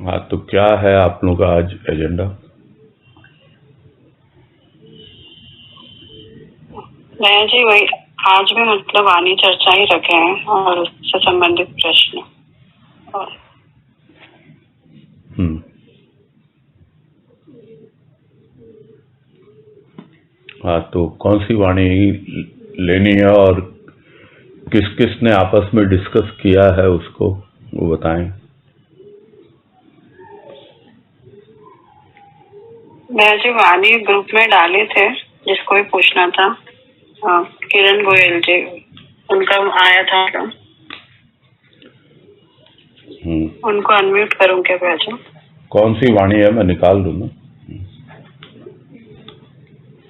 हाँ, तो क्या है आप लोगों का आज एजेंडा? मैं जी वही आज भी मतलब वाणी चर्चा ही रखे हैं और उससे संबंधित प्रश्न। हाँ, तो कौन सी वाणी लेनी है और किस किस ने आपस में डिस्कस किया है उसको वो बताएं। मैं जी वाणी ग्रुप में डाले थे, जिसको भी पूछना था। किरण गोयल जी, उनका आया था। उनको अनम्यूट करूं क्या पहले? कौन सी वाणी है, मैं निकाल दूं ना।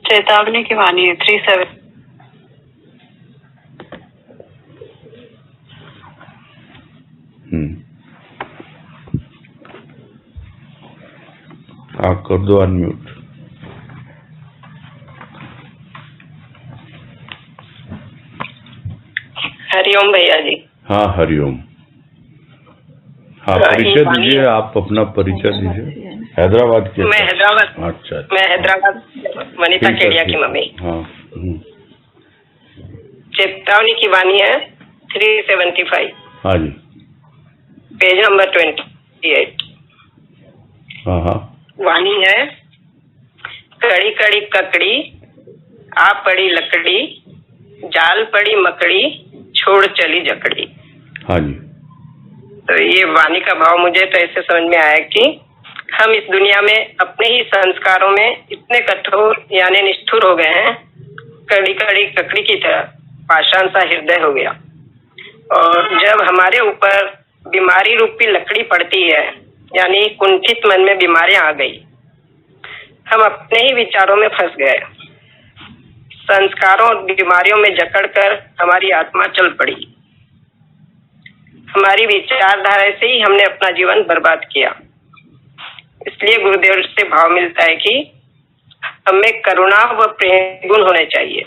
चेतावनी की वाणी है 37। हाँ, कर दो अनम्यूट। हरिओम भैया जी। हाँ, हरिओम। हाँ, परिचय दीजिए, आप अपना परिचय दीजिए। हैदराबाद के? मैं हैदराबाद। अच्छा, मैं हैदराबाद वनिता केडिया की मम्मी। हाँ। चेतावनी की वाणी है 375। हाँ जी। Page number 28। हाँ। वाणी है, कड़ी कड़ी ककड़ी आ पड़ी लकड़ी, जाल पड़ी मकड़ी, छोड़ चली जकड़ी। हाँ जी। तो ये वाणी का भाव मुझे तो ऐसे समझ में आया कि हम इस दुनिया में अपने ही संस्कारों में इतने कठोर यानी निष्ठुर हो गए हैं, कड़ी कड़ी ककड़ी की तरह पाषाण सा हृदय हो गया। और जब हमारे ऊपर बीमारी रूपी लकड़ी पड़ती है, यानी कुंठित मन में बीमारियां आ गई, हम अपने ही विचारों में फंस गए, संस्कारों और बीमारियों में जकड़कर हमारी आत्मा चल पड़ी। हमारी विचारधारा से ही हमने अपना जीवन बर्बाद किया। इसलिए गुरुदेव से भाव मिलता है कि हमें करुणा व प्रेम गुण होने चाहिए।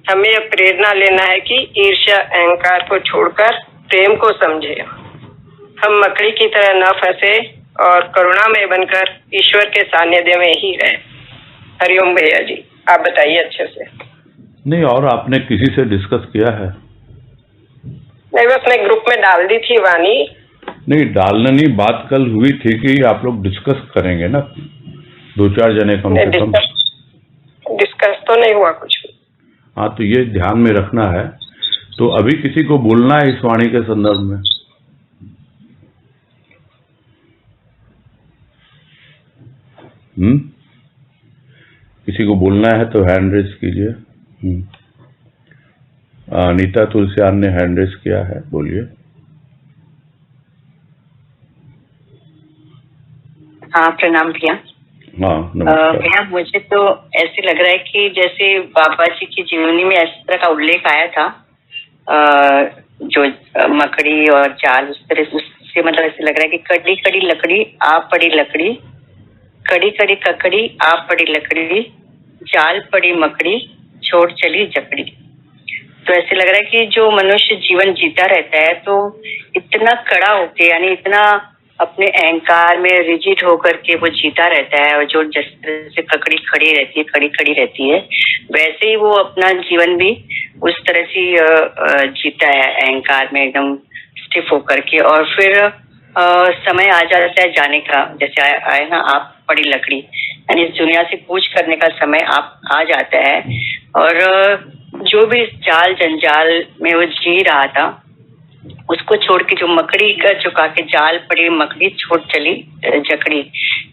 हमें यह प्रेरणा लेना है कि ईर्ष्या अहंकार को छोड़कर प्रेम को समझे, हम मकड़ी की तरह न फंसे और करुणामय बनकर ईश्वर के सानिध्य में ही रहे। हरिओम भैया जी, आप बताइए अच्छे से। नहीं, और आपने किसी से डिस्कस किया है? नहीं, बस मैं ग्रुप में डाल दी थी वाणी। नहीं, डालना नहीं, बात कल हुई थी कि आप लोग डिस्कस करेंगे ना, 2-4 जने कम से कम। डिस्कस तो नहीं हुआ कुछ। हाँ, तो ये ध्यान में रखना है। तो अभी किसी को बोलना है इस वाणी के संदर्भ में? किसी को बोलना है तो हैंड रेज कीजिए। अनीता तुलसियान ने हैंड रेज किया है, बोलिए। हाँ, प्रणाम भैया। हाँ, नमस्कार। भैया, मुझे तो ऐसे लग रहा है कि जैसे बाबा जी की जीवनी में इस तरह का उल्लेख आया था, जो मकड़ी और जाल, उस तरह से उससे मतलब ऐसे लग रहा है कि कड़ी कड़ी लकड़ी आ पड़ी लकड़ी, कड़ी कड़ी ककड़ी आ पड़ी लकड़ी, जाल पड़ी मकड़ी, छोड़ चली जकड़ी। तो ऐसे लग रहा है कि जो मनुष्य जीवन जीता रहता है तो इतना कड़ा होके, यानी इतना अपने अहंकार में रिजिड होकर के वो जीता रहता है, और जो जिस तरह से ककड़ी खड़ी रहती है, खड़ी खड़ी रहती है, वैसे ही वो अपना जीवन भी उस तरह से जीता है, अहंकार में एकदम स्टिफ होकर के। और फिर समय आ जाता है जाने का, जैसे आए ना आप पड़ी लकड़ी, यानी इस दुनिया से कूच करने का समय आप आ जाता है। और जो भी इस जाल जंजाल में वो जी रहा था, उसको छोड़ के जो मकड़ी का चुका के जाल पड़ी मकड़ी, छोड़ चली जकड़ी।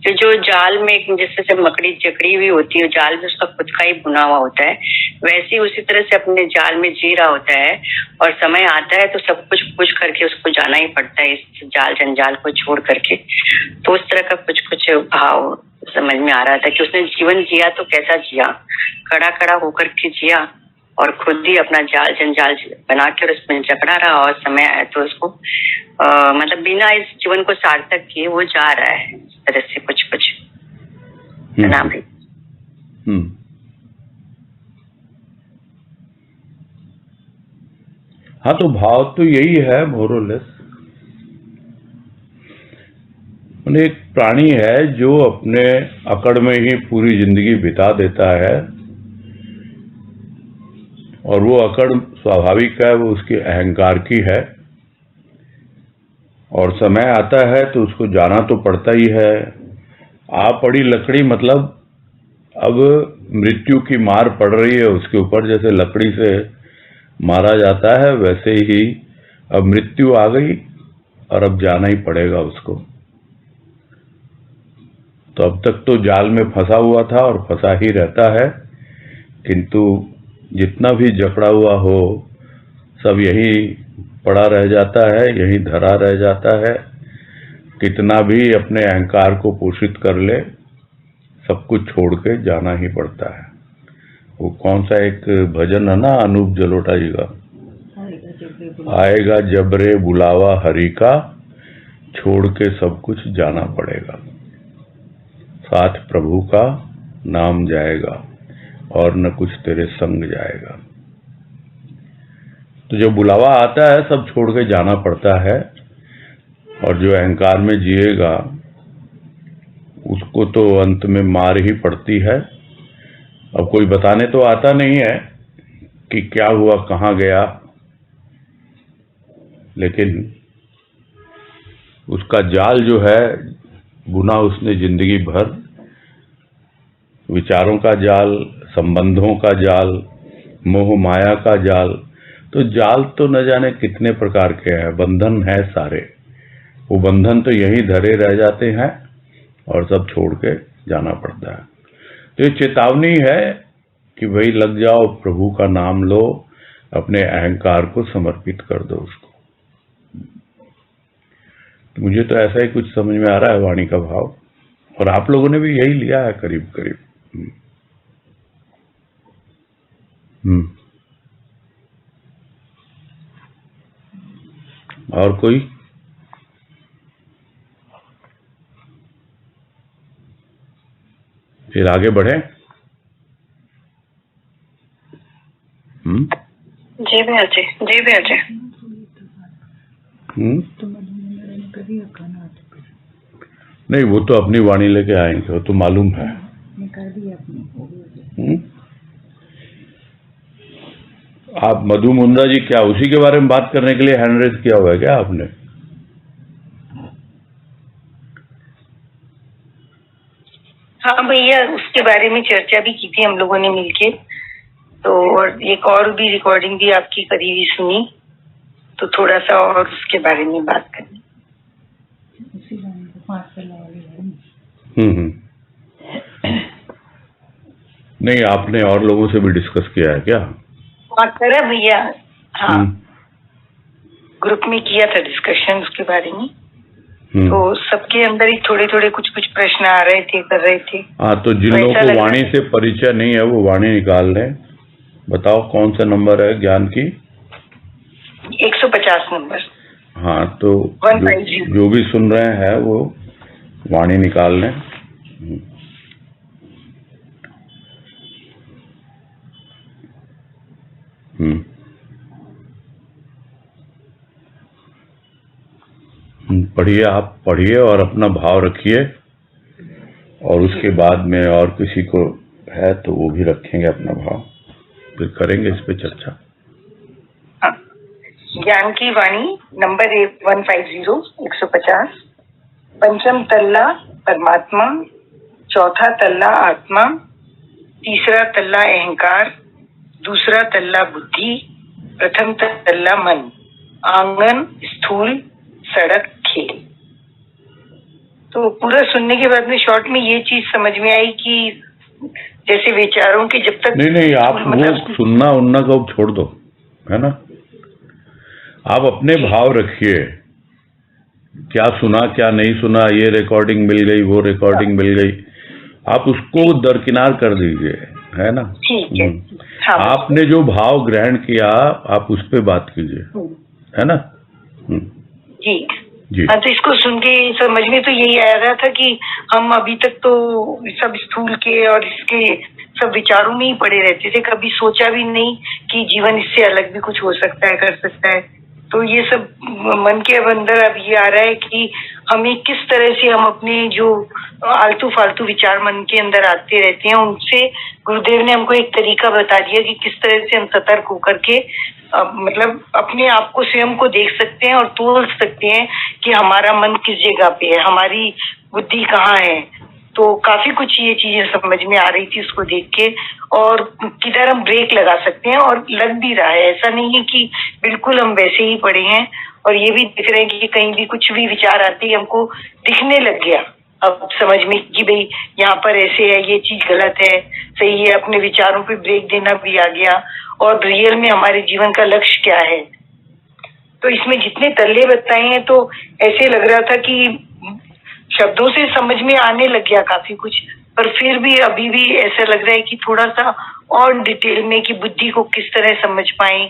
तो जो जाल में जिससे से मकड़ी जकड़ी हुई होती है, जाल भी उसका खुद का ही बुना हुआ होता है, वैसे ही उसी तरह से अपने जाल में जी रहा होता है। और समय आता है तो सब कुछ कुछ करके उसको जाना ही पड़ता है, इस जाल जंजाल को छोड़ करके। तो उस तरह का कुछ कुछ भाव समझ में आ रहा था कि उसने जीवन जिया तो कैसा जिया, खड़ा खड़ा होकर के जिया, और खुद ही अपना जाल जंजाल बना कर उसमें जकड़ा रहा, और समय आया तो उसको मतलब बिना इस जीवन को सार्थक किए वो जा रहा है, इस तरह से कुछ कुछ। नाम भी। हाँ, तो भाव तो यही है मोर और लेस। एक प्राणी है जो अपने अकड़ में ही पूरी जिंदगी बिता देता है, और वो अकड़ स्वाभाविक है, वो उसके अहंकार की है, और समय आता है तो उसको जाना तो पड़ता ही है। आ पड़ी लकड़ी मतलब अब मृत्यु की मार पड़ रही है उसके ऊपर, जैसे लकड़ी से मारा जाता है वैसे ही अब मृत्यु आ गई और अब जाना ही पड़ेगा उसको। तो अब तक तो जाल में फंसा हुआ था और फंसा ही रहता है, किंतु जितना भी जकड़ा हुआ हो सब यही पड़ा रह जाता है, यही धरा रह जाता है। कितना भी अपने अहंकार को पोषित कर ले, सब कुछ छोड़ के जाना ही पड़ता है। वो कौन सा एक भजन है ना अनूप जलोटा जी का, आएगा जबरे बुलावा हरि का, छोड़ के सब कुछ जाना पड़ेगा, साथ प्रभु का नाम जाएगा और न कुछ तेरे संग जाएगा। तो जब बुलावा आता है सब छोड़ के जाना पड़ता है, और जो अहंकार में जिएगा उसको तो अंत में मार ही पड़ती है। अब कोई बताने तो आता नहीं है कि क्या हुआ, कहाँ गया, लेकिन उसका जाल जो है बुना उसने जिंदगी भर, विचारों का जाल, संबंधों का जाल, मोह माया का जाल। तो जाल तो न जाने कितने प्रकार के हैं, बंधन है सारे। वो बंधन तो यहीं धरे रह जाते हैं और सब छोड़ के जाना पड़ता है। तो ये चेतावनी है कि भाई लग जाओ, प्रभु का नाम लो, अपने अहंकार को समर्पित कर दो उसको। तो मुझे तो ऐसा ही कुछ समझ में आ रहा है वाणी का भाव, और आप लोगों ने भी यही लिया है करीब करीब। और कोई? फिर आगे बढ़े। जी भैया जी, जी भैया जी। नहीं, वो तो अपनी वाणी लेके आएंगे, वो तो मालूम है। आप मधु मुंद्रा जी, क्या उसी के बारे में बात करने के लिए हैंड रेज किया हुआ है क्या आपने? हाँ भैया, उसके बारे में चर्चा भी की थी हम लोगों ने मिलके, तो और एक और भी रिकॉर्डिंग भी आपकी करी हुई सुनी, तो थोड़ा सा और उसके बारे में बात करनी। नहीं, आपने और लोगों से भी डिस्कस किया है क्या? करा भैया, हाँ, ग्रुप में किया था डिस्कशन उसके बारे में। तो सबके अंदर ही थोड़े थोड़े कुछ कुछ प्रश्न आ रहे थे, कर रहे थे। हाँ, तो जिन लोगों को वाणी से परिचय नहीं है वो वाणी निकाल लें। बताओ कौन सा नंबर है ज्ञान की? 150 नंबर। हाँ, तो जो भी सुन रहे हैं वो वाणी निकाल लें। पढ़िए, आप पढ़िए और अपना भाव रखिए, और उसके बाद में और किसी को है तो वो भी रखेंगे अपना भाव, फिर करेंगे इस पे चर्चा। ज्ञान की वाणी नंबर 150 पंचम तल्ला परमात्मा, चौथा तल्ला आत्मा, तीसरा तल्ला अहंकार, दूसरा तल्ला बुद्धि, प्रथम तल्ला मन, आंगन स्थूल, सड़क खेल। तो पूरा सुनने के बाद में शॉर्ट में ये चीज समझ में आई कि जैसे विचारों के जब तक नहीं, आप वो सुनना उनना को छोड़ दो, है ना। आप अपने भाव रखिए, क्या सुना क्या नहीं सुना, ये रिकॉर्डिंग मिल गई, वो रिकॉर्डिंग मिल गई, आप उसको दरकिनार कर दीजिए, है ना। ठीक है। हाँ, आपने जो भाव ग्रहण किया आप उस पे बात कीजिए, है ना। जी। हाँ, तो इसको सुन के समझ में तो यही आ रहा था कि हम अभी तक तो सब स्थूल के और इसके सब विचारों में ही पड़े रहते थे, कभी सोचा भी नहीं कि जीवन इससे अलग भी कुछ हो सकता है, कर सकता है। तो ये सब मन के अंदर अब ये आ रहा है कि हमें किस तरह से हम अपने जो आलतू फालतू विचार मन के अंदर आते रहते हैं, उनसे गुरुदेव ने हमको एक तरीका बता दिया कि किस तरह से हम सतर्क होकर के मतलब अपने आप को स्वयं को देख सकते हैं और तोल सकते हैं कि हमारा मन किस जगह पे है, हमारी बुद्धि कहाँ है। तो काफी कुछ ये चीजें समझ में आ रही थी उसको देख के, और किधर हम ब्रेक लगा सकते हैं, और लग भी रहा है। ऐसा नहीं है कि बिल्कुल हम वैसे ही पड़े हैं, और ये भी दिख रहे हैं कि कहीं भी कुछ भी विचार आते ही हमको दिखने लग गया अब समझ में कि भाई यहाँ पर ऐसे है, ये चीज गलत है, सही है। अपने विचारों पे ब्रेक देना भी आ गया, और रियल में हमारे जीवन का लक्ष्य क्या है। तो इसमें जितने तल्ले बताए हैं तो ऐसे लग रहा था कि शब्दों से समझ में आने लग गया काफी कुछ, पर फिर भी अभी भी ऐसा लग रहा है कि थोड़ा सा और डिटेल में कि बुद्धि को किस तरह समझ पाए।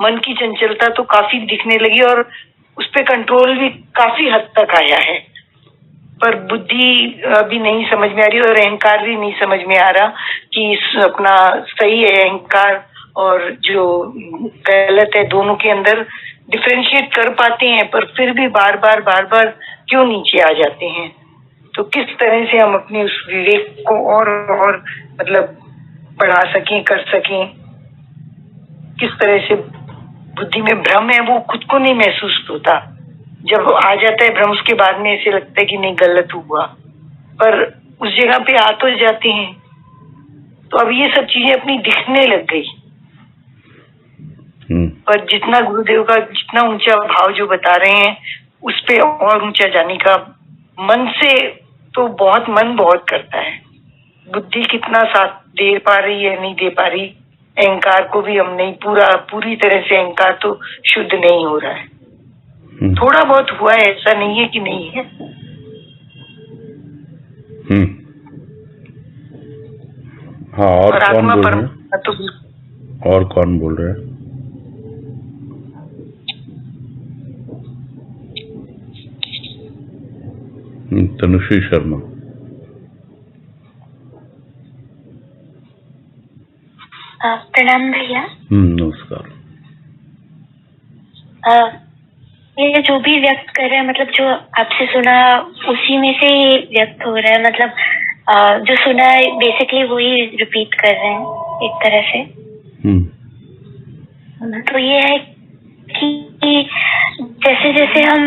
मन की चंचलता तो काफी दिखने लगी और उस पर कंट्रोल भी काफी हद तक आया है, पर बुद्धि अभी नहीं समझ में आ रही, और अहंकार भी नहीं समझ में आ रहा कि अपना सही है अहंकार और जो गलत है, दोनों के अंदर डिफरेंशिएट कर पाते हैं, पर फिर भी बार बार क्यों नीचे आ जाते हैं। तो किस तरह से हम अपने उस विवेक को और मतलब बढ़ा सकें, कर सकें, किस तरह से बुद्धि में भ्रम है वो खुद को नहीं महसूस होता। जब आ जाता है भ्रम, उसके बाद में ऐसे लगता है कि नहीं गलत हुआ, पर उस जगह पे आ तो जाते हैं। तो अब ये सब चीजें अपनी दिखने लग गई, पर जितना गुरुदेव का जितना ऊंचा भाव जो बता रहे हैं उस पे और ऊंचा जाने का मन से तो मन बहुत करता है। बुद्धि कितना साथ दे पा रही है, नहीं दे पा रही। अहंकार को भी हम नहीं पूरी तरह से, अहंकार तो शुद्ध नहीं हो रहा है। थोड़ा बहुत हुआ है, ऐसा नहीं है कि नहीं है। हाँ, और कौन आत्मा बोल पर रहे हैं? तो और कौन बोल रहे हैं? तनुश्री शर्मा। प्रणाम भैया। नमस्कार। ये जो भी व्यक्त कर रहे हैं, मतलब जो आपसे सुना उसी में से ही व्यक्त हो रहा है। मतलब जो सुना है बेसिकली वही रिपीट कर रहे हैं एक तरह से। तो ये है कि जैसे जैसे हम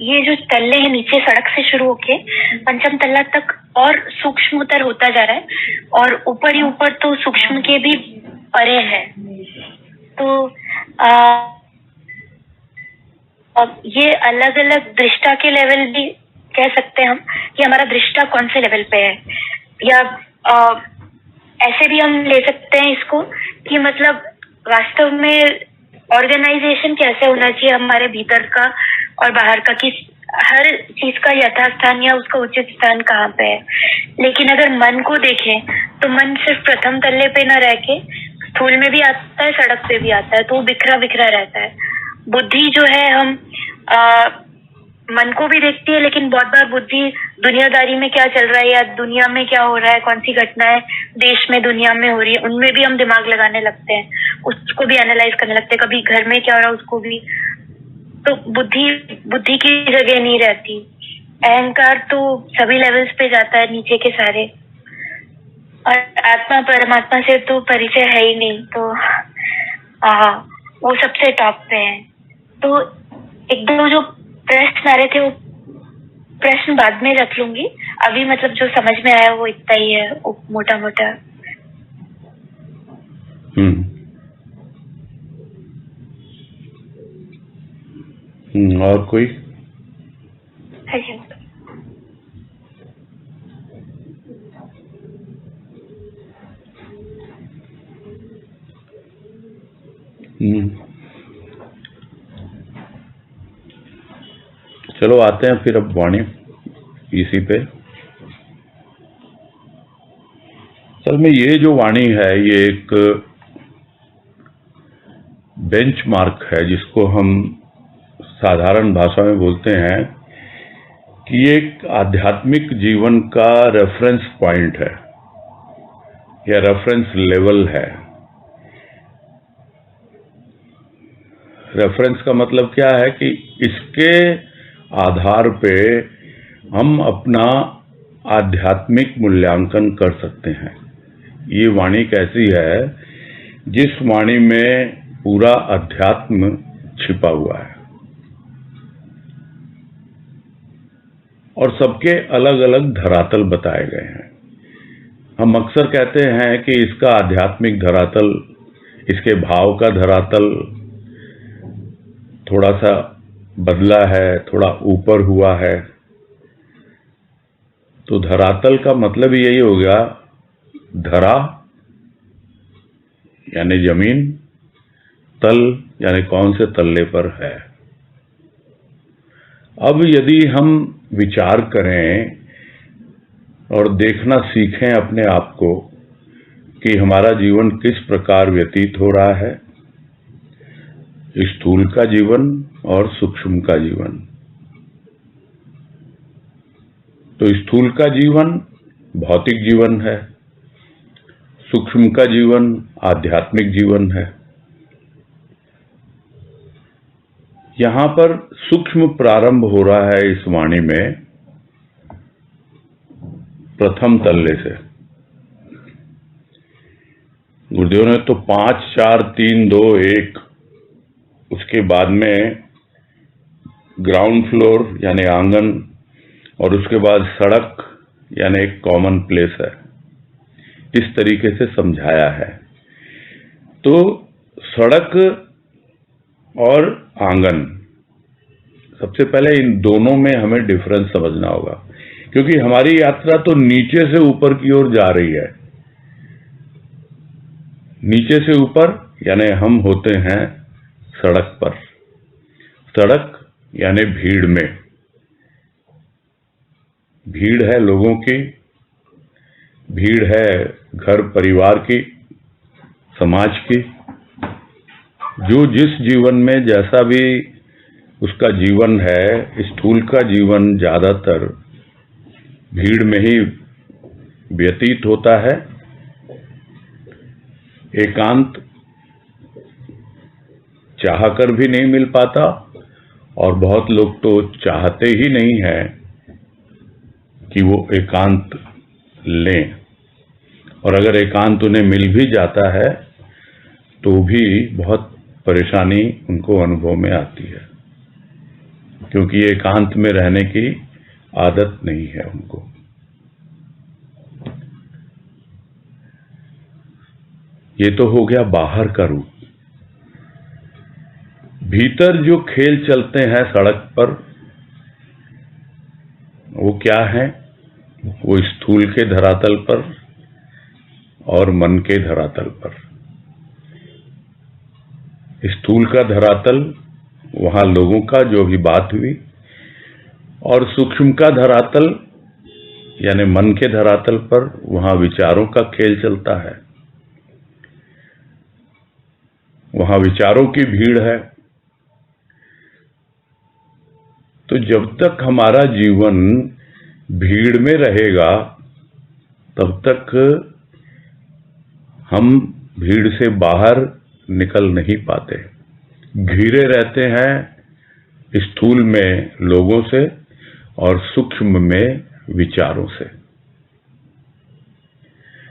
ये जो तल्ले हैं नीचे सड़क से शुरू होके पंचम तल्ला तक और सूक्ष्मतर होता जा रहा है, और ऊपर ही ऊपर तो सूक्ष्म के भी परे है। तो अब ये अलग अलग दृष्टा के लेवल भी कह सकते हैं हम कि हमारा दृष्टा कौन से लेवल पे है, या ऐसे भी हम ले सकते हैं इसको कि मतलब वास्तव में ऑर्गेनाइजेशन कैसे होना चाहिए हमारे भीतर का और बाहर का, कि हर चीज का यथास्थान या उसका उचित स्थान कहाँ पे है। लेकिन अगर मन को देखें तो मन सिर्फ प्रथम तल्ले पे न रह के स्थूल में भी आता है, सड़क पे भी आता है, तो वो बिखरा बिखरा रहता है। बुद्धि जो है हम मन को भी देखती है, लेकिन बहुत बार बुद्धि दुनियादारी में क्या चल रहा है या दुनिया में क्या हो रहा है, कौन सी घटनाएं देश में दुनिया में हो रही है, उनमें भी हम दिमाग लगाने लगते हैं, उसको भी एनालाइज करने लगते हैं। कभी घर में क्या हो रहा है उसको भी। तो बुद्धि की जगह नहीं रहती। अहंकार तो सभी लेवल्स पे जाता है, नीचे के सारे, और आत्मा परमात्मा से तो परिचय है ही नहीं, तो वो सबसे टॉप पे है। तो एक दो जो प्रश्न आ रहे थे वो प्रश्न बाद में रख लूंगी, अभी मतलब जो समझ में आया वो इतना ही है, मोटा मोटा। और कोई? हाँ जी। चलो आते हैं फिर अब वाणी इसी पे। असल में ये जो वाणी है ये एक बेंचमार्क है, जिसको हम साधारण भाषा में बोलते हैं कि ये एक आध्यात्मिक जीवन का रेफरेंस पॉइंट है या रेफरेंस लेवल है। रेफरेंस का मतलब क्या है कि इसके आधार पे हम अपना आध्यात्मिक मूल्यांकन कर सकते हैं। ये वाणी कैसी है? जिस वाणी में पूरा अध्यात्म छिपा हुआ है और सबके अलग अलग धरातल बताए गए हैं। हम अक्सर कहते हैं कि इसका आध्यात्मिक धरातल, इसके भाव का धरातल थोड़ा सा बदला है, थोड़ा ऊपर हुआ है। तो धरातल का मतलब यही हो गया, धरा यानी जमीन, तल यानी कौन से तल्ले पर है। अब यदि हम विचार करें और देखना सीखें अपने आप को कि हमारा जीवन किस प्रकार व्यतीत हो रहा है, स्थूल का जीवन और सूक्ष्म का जीवन। तो स्थूल का जीवन भौतिक जीवन है, सूक्ष्म का जीवन आध्यात्मिक जीवन है। यहां पर सूक्ष्म प्रारंभ हो रहा है इस वाणी में प्रथम तल्ले से। गुरुदेव ने तो 5, 4, 3, 2, 1, उसके बाद में ग्राउंड फ्लोर यानी आंगन, और उसके बाद सड़क यानी एक कॉमन प्लेस है, इस तरीके से समझाया है। तो सड़क और आंगन, सबसे पहले इन दोनों में हमें डिफरेंस समझना होगा, क्योंकि हमारी यात्रा तो नीचे से ऊपर की ओर जा रही है। नीचे से ऊपर यानी हम होते हैं सड़क पर। सड़क यानी भीड़ में, भीड़ है लोगों की, भीड़ है घर परिवार की, समाज की। जो जिस जीवन में जैसा भी उसका जीवन है, स्थूल का जीवन ज्यादातर भीड़ में ही व्यतीत होता है। एकांत चाहकर भी नहीं मिल पाता, और बहुत लोग तो चाहते ही नहीं है कि वो एकांत लें, और अगर एकांत उन्हें मिल भी जाता है तो भी बहुत परेशानी उनको अनुभव में आती है, क्योंकि एकांत में रहने की आदत नहीं है उनको। ये तो हो गया बाहर का रूप। भीतर जो खेल चलते हैं सड़क पर, वो क्या है? वो स्थूल के धरातल पर और मन के धरातल पर। स्थूल का धरातल वहां लोगों का जो भी बात हुई, और सूक्ष्म का धरातल यानी मन के धरातल पर वहां विचारों का खेल चलता है। वहां विचारों की भीड़ है। तो जब तक हमारा जीवन भीड़ में रहेगा, तब तक हम भीड़ से बाहर निकल नहीं पाते, घिरे रहते हैं स्थूल में लोगों से और सूक्ष्म में विचारों से।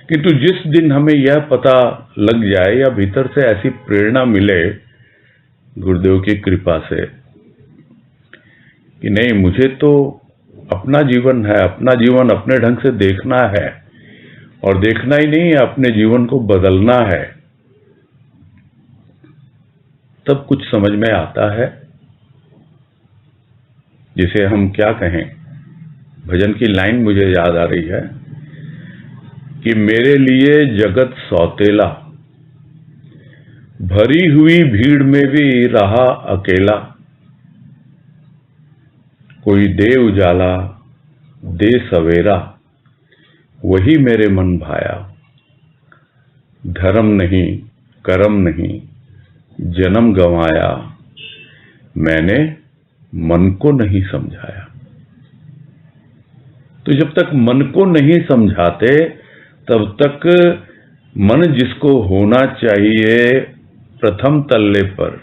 किंतु जिस दिन हमें यह पता लग जाए या भीतर से ऐसी प्रेरणा मिले गुरुदेव की कृपा से कि नहीं, मुझे तो अपना जीवन है, अपना जीवन अपने ढंग से देखना है, और देखना ही नहीं है, अपने जीवन को बदलना है, तब कुछ समझ में आता है। जिसे हम क्या कहें, भजन की लाइन मुझे याद आ रही है कि मेरे लिए जगत सौतेला, भरी हुई भीड़ में भी रहा अकेला, कोई दे उजाला दे सवेरा, वही मेरे मन भाया, धर्म नहीं कर्म नहीं जन्म गंवाया, मैंने मन को नहीं समझाया। तो जब तक मन को नहीं समझाते, तब तक मन जिसको होना चाहिए प्रथम तल्ले पर,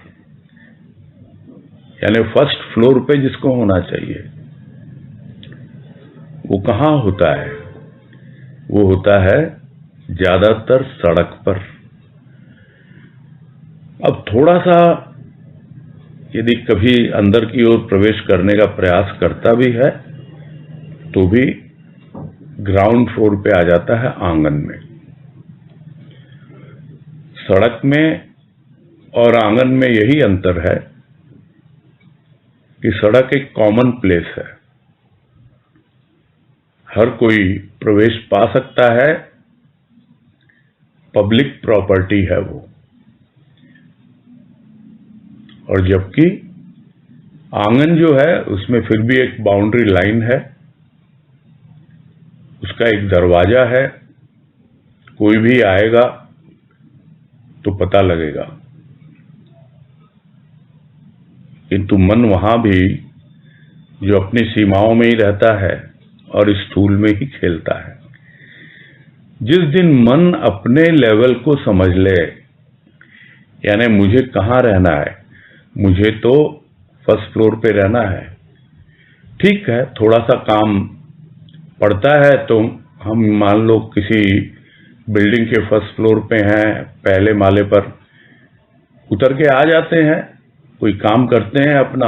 यानी फर्स्ट फ्लोर पे जिसको होना चाहिए वो कहाँ होता है? वो होता है ज्यादातर सड़क पर। अब थोड़ा सा यदि कभी अंदर की ओर प्रवेश करने का प्रयास करता भी है तो भी ग्राउंड फ्लोर पे आ जाता है, आंगन में। सड़क में और आंगन में यही अंतर है कि सड़क एक कॉमन प्लेस है, हर कोई प्रवेश पा सकता है, पब्लिक प्रॉपर्टी है वो। और जबकि आंगन जो है उसमें फिर भी एक बाउंड्री लाइन है, उसका एक दरवाजा है, कोई भी आएगा तो पता लगेगा। किंतु मन वहां भी जो अपनी सीमाओं में ही रहता है और स्थूल में ही खेलता है। जिस दिन मन अपने लेवल को समझ ले, यानी मुझे कहाँ रहना है, मुझे तो फर्स्ट फ्लोर पे रहना है, ठीक है, थोड़ा सा काम पड़ता है तो हम मान लो किसी बिल्डिंग के फर्स्ट फ्लोर पे हैं, पहले माले पर उतर के आ जाते हैं, कोई काम करते हैं अपना,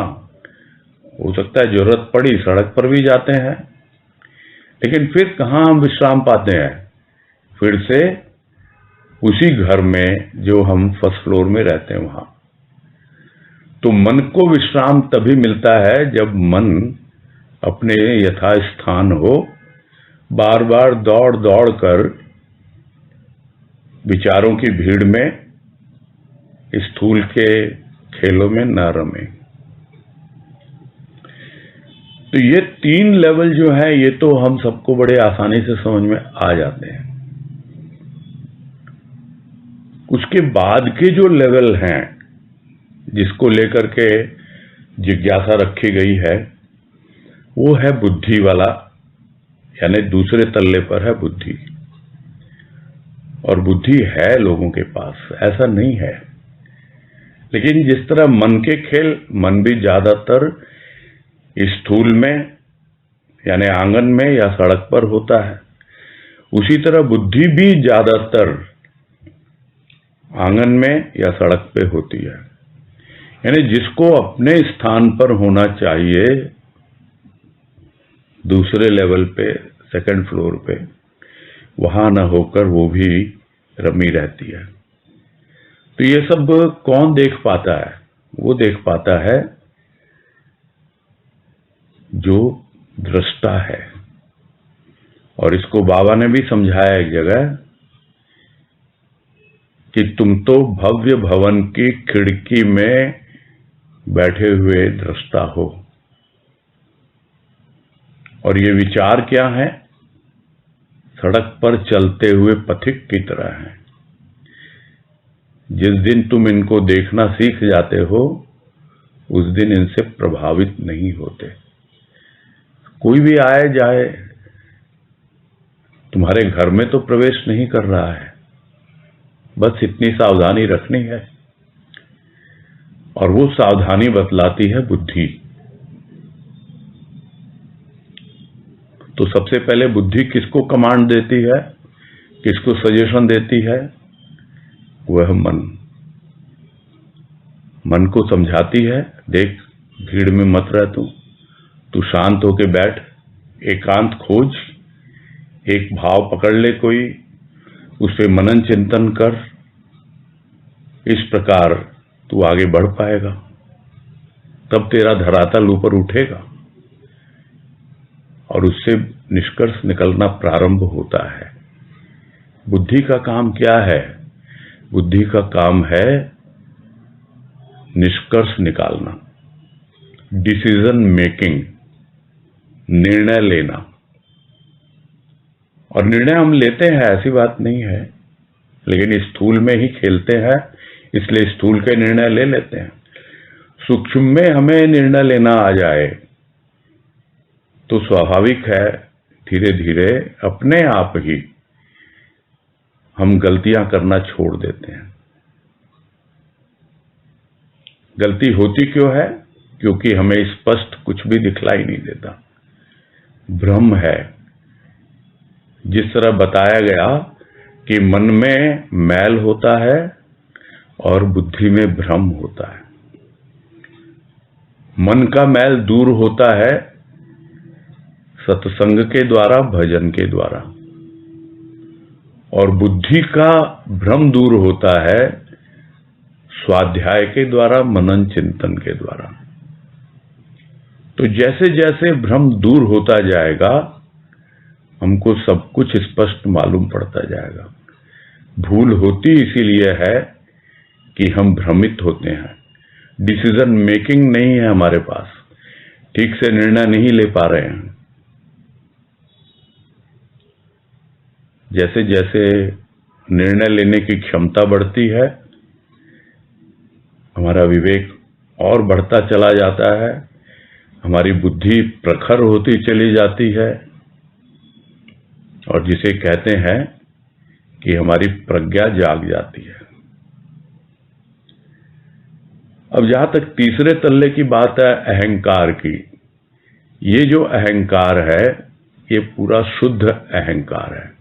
हो सकता है जरूरत पड़ी सड़क पर भी जाते हैं, लेकिन फिर कहाँ हम विश्राम पाते हैं? फिर से उसी घर में जो हम फर्स्ट फ्लोर में रहते हैं वहां। तो मन को विश्राम तभी मिलता है जब मन अपने यथास्थान हो, बार बार दौड़ दौड़ कर विचारों की भीड़ में, स्थूल के खेलों में न रमे। तो ये 3 लेवल जो है ये तो हम सबको बड़े आसानी से समझ में आ जाते हैं। उसके बाद के जो लेवल हैं जिसको लेकर के जिज्ञासा रखी गई है वो है बुद्धि वाला, यानी दूसरे तल्ले पर है बुद्धि। और बुद्धि है लोगों के पास, ऐसा नहीं है, लेकिन जिस तरह मन के खेल, मन भी ज्यादातर स्थूल में यानी आंगन में या सड़क पर होता है, उसी तरह बुद्धि भी ज्यादातर आंगन में या सड़क पे होती है। यानी जिसको अपने स्थान पर होना चाहिए, दूसरे लेवल पे, सेकंड फ्लोर पे, वहां न होकर वो भी रमी रहती है। तो ये सब कौन देख पाता है? वो देख पाता है जो दृष्टा है। और इसको बाबा ने भी समझाया एक जगह कि तुम तो भव्य भवन की खिड़की में बैठे हुए दृष्टा हो। और ये विचार क्या है? सड़क पर चलते हुए पथिक की तरह है। जिस दिन तुम इनको देखना सीख जाते हो उस दिन इनसे प्रभावित नहीं होते। कोई भी आए जाए तुम्हारे घर में तो प्रवेश नहीं कर रहा है, बस इतनी सावधानी रखनी है। और वो सावधानी बतलाती है बुद्धि। तो सबसे पहले बुद्धि किसको कमांड देती है, किसको सजेशन देती है? वह मन। मन को समझाती है, देख भीड़ में मत रह, तू शांत होके बैठ, एकांत खोज, एक भाव पकड़ ले कोई, उस पे मनन चिंतन कर, इस प्रकार तू आगे बढ़ पाएगा, तब तेरा धरातल ऊपर उठेगा और उससे निष्कर्ष निकलना प्रारंभ होता है। बुद्धि का काम क्या है? बुद्धि का काम है निष्कर्ष निकालना, डिसीजन मेकिंग, निर्णय लेना। और निर्णय हम लेते हैं, ऐसी बात नहीं है, लेकिन स्थूल में ही खेलते हैं, इसलिए स्थूल के निर्णय ले लेते हैं। सूक्ष्म में हमें निर्णय लेना आ जाए तो स्वाभाविक है धीरे धीरे अपने आप ही हम गलतियां करना छोड़ देते हैं। गलती होती क्यों है? क्योंकि हमें स्पष्ट कुछ भी दिखलाई नहीं देता, भ्रम है। जिस तरह बताया गया कि मन में मैल होता है और बुद्धि में भ्रम होता है। मन का मैल दूर होता है सत्संग के द्वारा, भजन के द्वारा, और बुद्धि का भ्रम दूर होता है स्वाध्याय के द्वारा, मनन चिंतन के द्वारा। तो जैसे जैसे भ्रम दूर होता जाएगा हमको सब कुछ स्पष्ट मालूम पड़ता जाएगा। भूल होती इसीलिए है कि हम भ्रमित होते हैं, डिसीजन मेकिंग नहीं है हमारे पास, ठीक से निर्णय नहीं ले पा रहे हैं। जैसे जैसे निर्णय लेने की क्षमता बढ़ती है हमारा विवेक और बढ़ता चला जाता है, हमारी बुद्धि प्रखर होती चली जाती है, और जिसे कहते हैं कि हमारी प्रज्ञा जाग जाती है। अब जहां तक तीसरे तल्ले की बात है अहंकार की, ये जो अहंकार है ये पूरा शुद्ध अहंकार है,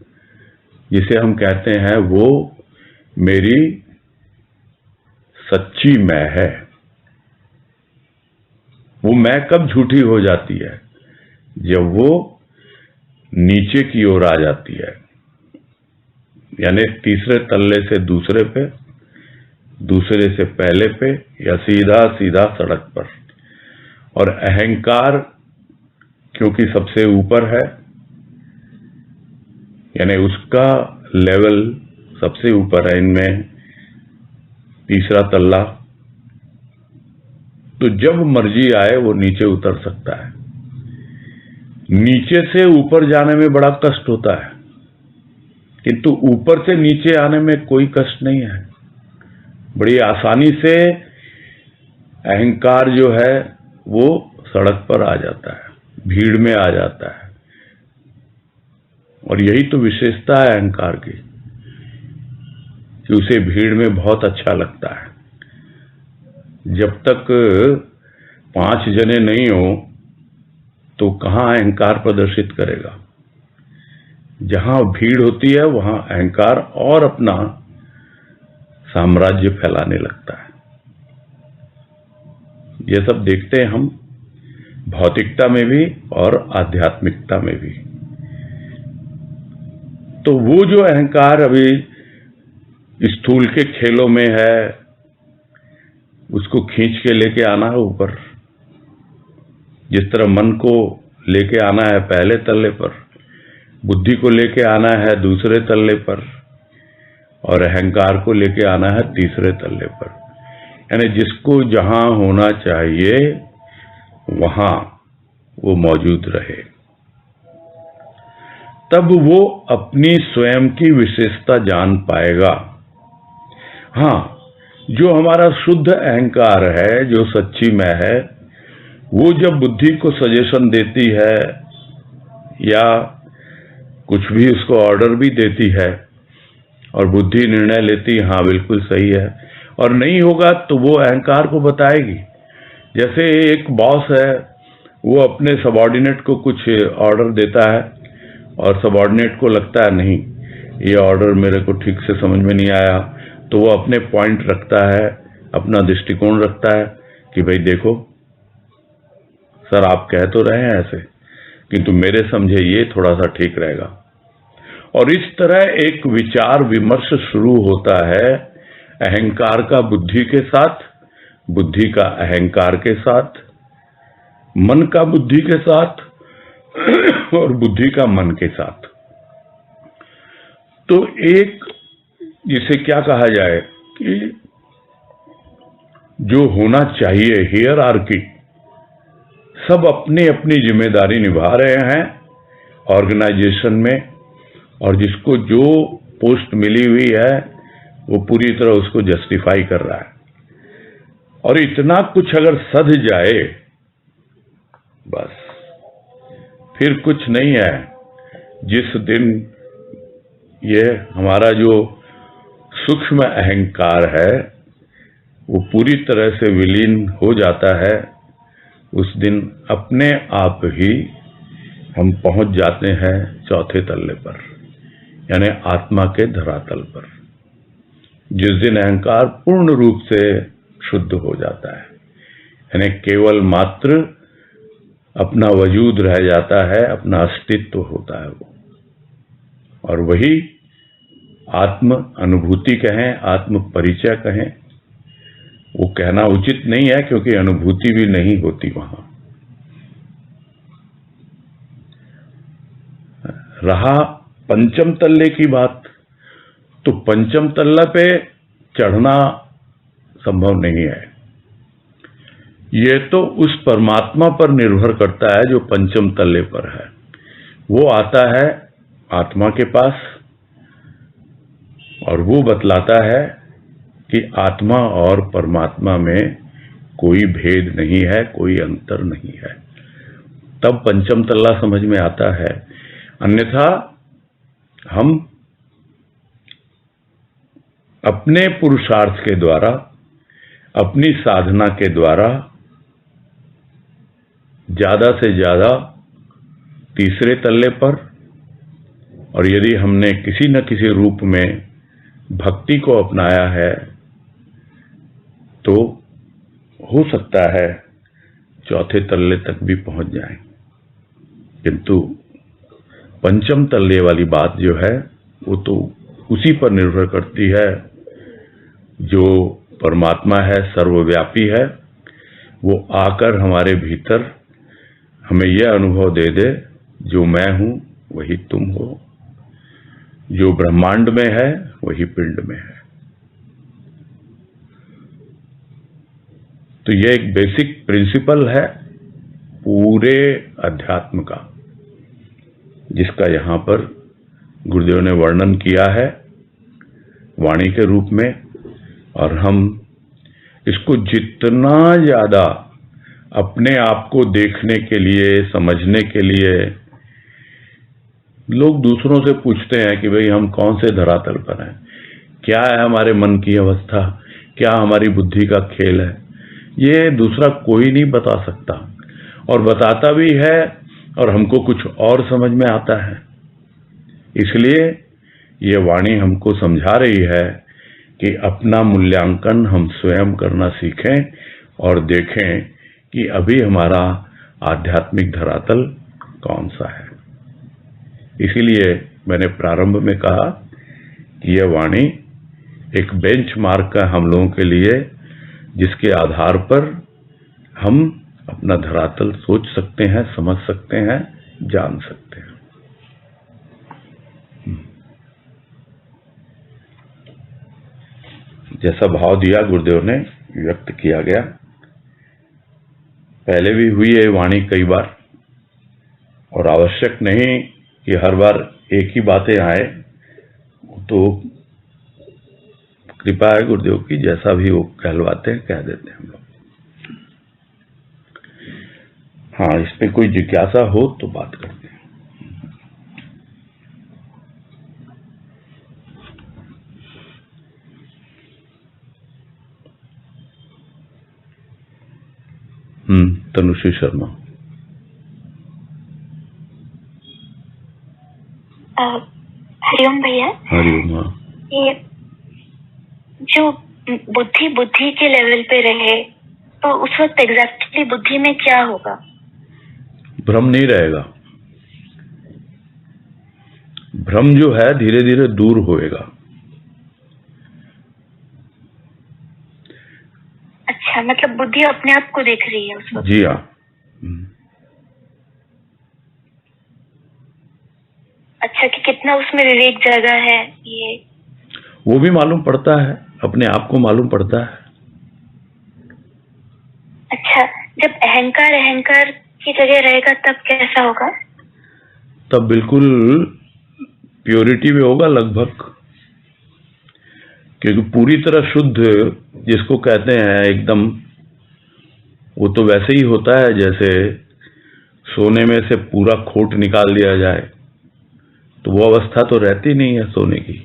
जिसे हम कहते हैं वो मेरी सच्ची मैं है। वो मैं कब झूठी हो जाती है? जब वो नीचे की ओर आ जाती है, यानी तीसरे तल्ले से दूसरे पे, दूसरे से पहले पे, या सीधा सीधा सड़क पर। और अहंकार क्योंकि सबसे ऊपर है, यानी उसका लेवल सबसे ऊपर है इनमें, तीसरा तल्ला, तो जब मर्जी आए वो नीचे उतर सकता है। नीचे से ऊपर जाने में बड़ा कष्ट होता है, किंतु ऊपर से नीचे आने में कोई कष्ट नहीं है। बड़ी आसानी से अहंकार जो है वो सड़क पर आ जाता है, भीड़ में आ जाता है। और यही तो विशेषता है अहंकार की कि उसे भीड़ में बहुत अच्छा लगता है। जब तक 5 जने नहीं हो तो कहाँ अहंकार प्रदर्शित करेगा। जहां भीड़ होती है वहां अहंकार और अपना साम्राज्य फैलाने लगता है। ये सब देखते हैं हम भौतिकता में भी और आध्यात्मिकता में भी। तो वो जो अहंकार अभी स्थूल के खेलों में है, उसको खींच के लेके आना है ऊपर। जिस तरह मन को लेके आना है पहले तल्ले पर, बुद्धि को लेके आना है दूसरे तल्ले पर, और अहंकार को लेके आना है तीसरे तल्ले पर। यानी जिसको जहां होना चाहिए वहां वो मौजूद रहे, तब वो अपनी स्वयं की विशेषता जान पाएगा। हाँ, जो हमारा शुद्ध अहंकार है, जो सच्ची मैं है, वो जब बुद्धि को सजेशन देती है या कुछ भी उसको ऑर्डर भी देती है और बुद्धि निर्णय लेती है हाँ बिल्कुल सही है, और नहीं होगा तो वो अहंकार को बताएगी। जैसे एक बॉस है, वो अपने सबॉर्डिनेट को कुछ ऑर्डर देता है और सबॉर्डिनेट को लगता है नहीं ये ऑर्डर मेरे को ठीक से समझ में नहीं आया, तो वो अपने पॉइंट रखता है, अपना दृष्टिकोण रखता है कि भाई देखो सर आप कह तो रहे हैं ऐसे, किंतु मेरे समझे ये थोड़ा सा ठीक रहेगा। और इस तरह एक विचार विमर्श शुरू होता है अहंकार का बुद्धि के साथ, बुद्धि का अहंकार के साथ, मन का बुद्धि के साथ और बुद्धि का मन के साथ। तो एक जिसे क्या कहा जाए कि जो होना चाहिए हियरार्की, सब अपनी अपनी जिम्मेदारी निभा रहे हैं ऑर्गेनाइजेशन में, और जिसको जो पोस्ट मिली हुई है वो पूरी तरह उसको जस्टिफाई कर रहा है। और इतना कुछ अगर सध जाए बस फिर कुछ नहीं है। जिस दिन ये हमारा जो सूक्ष्म अहंकार है वो पूरी तरह से विलीन हो जाता है उस दिन अपने आप ही हम पहुंच जाते हैं चौथे तल्ले पर, यानी आत्मा के धरातल पर, जिस दिन अहंकार पूर्ण रूप से शुद्ध हो जाता है, यानी केवल मात्र अपना वजूद रह जाता है, अपना अस्तित्व होता है वो। और वही आत्म अनुभूति कहें, आत्म परिचय कहें, वो कहना उचित नहीं है क्योंकि अनुभूति भी नहीं होती वहां। रहा पंचम तल्ले की बात, तो पंचम तल्ला पे चढ़ना संभव नहीं है। ये तो उस परमात्मा पर निर्भर करता है जो पंचम तल्ले पर है। वो आता है आत्मा के पास और वो बतलाता है कि आत्मा और परमात्मा में कोई भेद नहीं है, कोई अंतर नहीं है। तब पंचम तल्ला समझ में आता है। अन्यथा हम अपने पुरुषार्थ के द्वारा, अपनी साधना के द्वारा ज्यादा से ज्यादा तीसरे तल्ले पर, और यदि हमने किसी न किसी रूप में भक्ति को अपनाया है तो हो सकता है चौथे तल्ले तक भी पहुंच जाएं। किंतु पंचम तल्ले वाली बात जो है वो तो उसी पर निर्भर करती है जो परमात्मा है, सर्वव्यापी है। वो आकर हमारे भीतर हमें यह अनुभव दे दे, जो मैं हूं वही तुम हो, जो ब्रह्मांड में है वही पिंड में है। तो यह एक बेसिक प्रिंसिपल है पूरे अध्यात्म का, जिसका यहां पर गुरुदेव ने वर्णन किया है वाणी के रूप में। और हम इसको जितना ज्यादा अपने आप को देखने के लिए, समझने के लिए, लोग दूसरों से पूछते हैं कि भाई हम कौन से धरातल पर हैं, क्या है हमारे मन की अवस्था, क्या हमारी बुद्धि का खेल है, ये दूसरा कोई नहीं बता सकता। और बताता भी है और हमको कुछ और समझ में आता है। इसलिए ये वाणी हमको समझा रही है कि अपना मूल्यांकन हम स्वयं करना सीखें और देखें कि अभी हमारा आध्यात्मिक धरातल कौन सा है। इसीलिए मैंने प्रारंभ में कहा कि यह वाणी एक बेंचमार्क है हम लोगों के लिए, जिसके आधार पर हम अपना धरातल सोच सकते हैं, समझ सकते हैं, जान सकते हैं। जैसा भाव दिया गुरुदेव ने, व्यक्त किया गया। पहले भी हुई है वाणी कई बार, और आवश्यक नहीं कि हर बार एक ही बातें आए। तो कृपा है गुरुदेव की, जैसा भी वो कहलवाते हैं कह देते हैं हम लोग। हाँ, इस पे कोई जिज्ञासा हो तो बात करते हैं। तनुश्री शर्मा। हरिओम भैया। हरिओम। हाँ, ये जो बुद्धि के लेवल पे रहे तो उस वक्त एग्जैक्टली बुद्धि में क्या होगा? भ्रम नहीं रहेगा। भ्रम जो है धीरे धीरे दूर होएगा। अच्छा, मतलब बुद्धि अपने आप को देख रही है उस वक्त? जी हाँ। अच्छा, कि कितना उसमें विवेक जगा है, ये वो भी मालूम पड़ता है, अपने आप को मालूम पड़ता है। अच्छा, जब अहंकार की जगह रहेगा तब कैसा होगा? तब बिल्कुल प्योरिटी में होगा लगभग, क्योंकि पूरी तरह शुद्ध जिसको कहते हैं एकदम, वो तो वैसे ही होता है जैसे सोने में से पूरा खोट निकाल दिया जाए, तो वो अवस्था तो रहती नहीं है सोने की।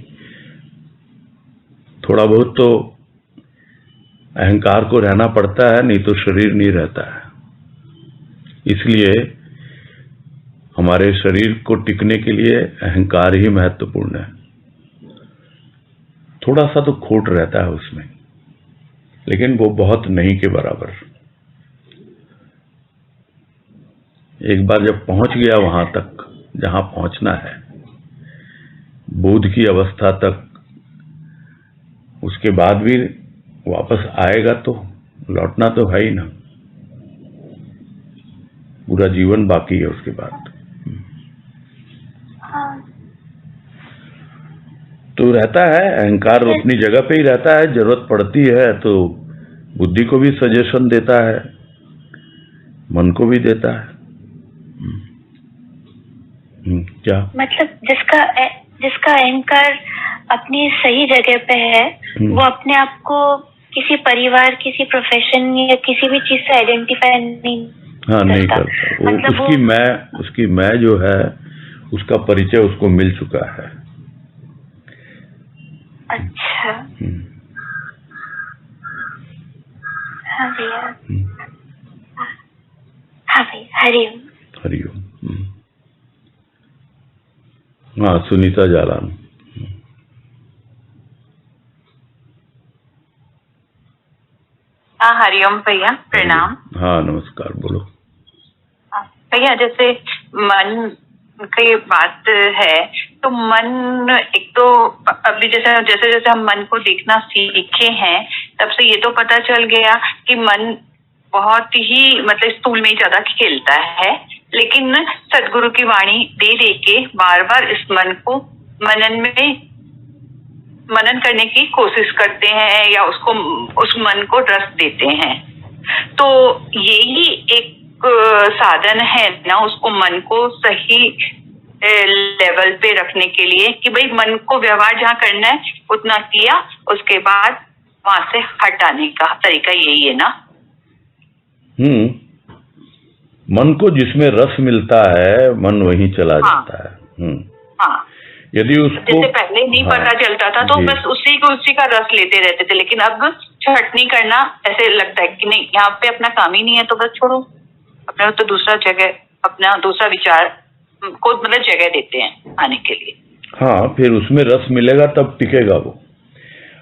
थोड़ा बहुत तो अहंकार को रहना पड़ता है, नहीं तो शरीर नहीं रहता है। इसलिए हमारे शरीर को टिकने के लिए अहंकार ही महत्वपूर्ण है। थोड़ा सा तो खोट रहता है उसमें, लेकिन वो बहुत नहीं के बराबर। एक बार जब पहुंच गया वहां तक जहां पहुंचना है, बोध की अवस्था तक, उसके बाद भी वापस आएगा तो लौटना तो है ही ना, पूरा जीवन बाकी है उसके बाद। तो रहता है अहंकार अपनी जगह पे ही रहता है, जरूरत पड़ती है तो बुद्धि को भी सजेशन देता है, मन को भी देता है। क्या मतलब जिसका अहंकार अपनी सही जगह पे है, वो अपने आप को किसी परिवार, किसी प्रोफेशन या किसी भी चीज से आइडेंटिफाई नहीं नहीं करता। वो मतलब उसकी मैं जो है, उसका परिचय उसको मिल चुका है। अच्छा। हाँ भैया। हाँ भैया, हरिओम। हरिओम। हाँ, सुनीता जालान। हाँ, हरिओम भैया, प्रणाम। हाँ, नमस्कार, बोलो। भैया, जैसे मन की बात है, तो मन एक तो अभी जैसे जैसे हम मन को देखना सीखे हैं, तब से ये तो पता चल गया कि मन बहुत ही मतलब स्थूल में ही ज्यादा खेलता है, लेकिन सदगुरु की वाणी दे दे के बार बार इस मन को मनन करने की कोशिश करते हैं या उस मन को रस देते हैं। तो यही एक साधन है ना, उसको मन को सही लेवल पे रखने के लिए कि भाई मन को व्यवहार जहाँ करना है उतना किया, उसके बाद वहां से हटाने का तरीका यही है ना। मन को जिसमें रस मिलता है, मन वहीं चला जाता है। हाँ, यदि उसको जैसे पहले नहीं पता चलता था तो बस उसी का रस लेते रहते थे, लेकिन अब छटनी करना ऐसे लगता है कि नहीं, यहाँ पे अपना काम ही नहीं है तो बस छोड़ो, अपना तो दूसरा जगह, अपना दूसरा विचार को मतलब जगह देते हैं आने के लिए। हाँ, फिर उसमें रस मिलेगा तब टिकेगा वो,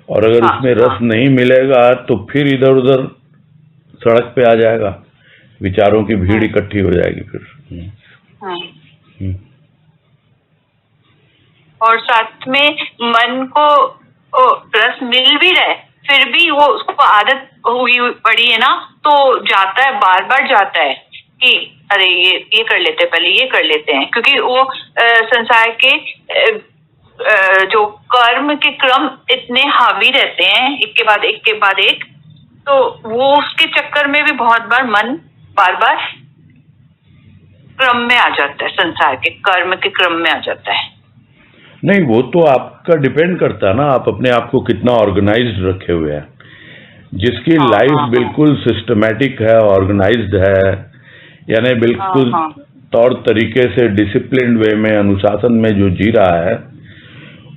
और अगर उसमें रस नहीं मिलेगा तो फिर इधर उधर सड़क पे आ जाएगा, विचारों की भीड़ इकट्ठी हो जाएगी फिर। और साथ में मन को रस मिल भी रहा है, फिर भी वो उसको आदत हुई पड़ी है ना, तो जाता है, बार बार जाता है कि अरे ये कर लेते हैं, पहले ये कर लेते हैं, क्योंकि वो संसार के जो कर्म के क्रम इतने हावी रहते हैं, एक के बाद एक के बाद एक, तो वो उसके चक्कर में भी बहुत बार मन बार बार क्रम में आ जाता है, संसार के कर्म के क्रम में आ जाता है। नहीं, वो तो आपका डिपेंड करता है ना, आप अपने आप को कितना ऑर्गेनाइज्ड रखे हुए हैं। जिसकी लाइफ बिल्कुल सिस्टमैटिक है, ऑर्गेनाइज्ड है, यानी बिल्कुल तौर तरीके से डिसिप्लिन वे में, अनुशासन में जो जी रहा है,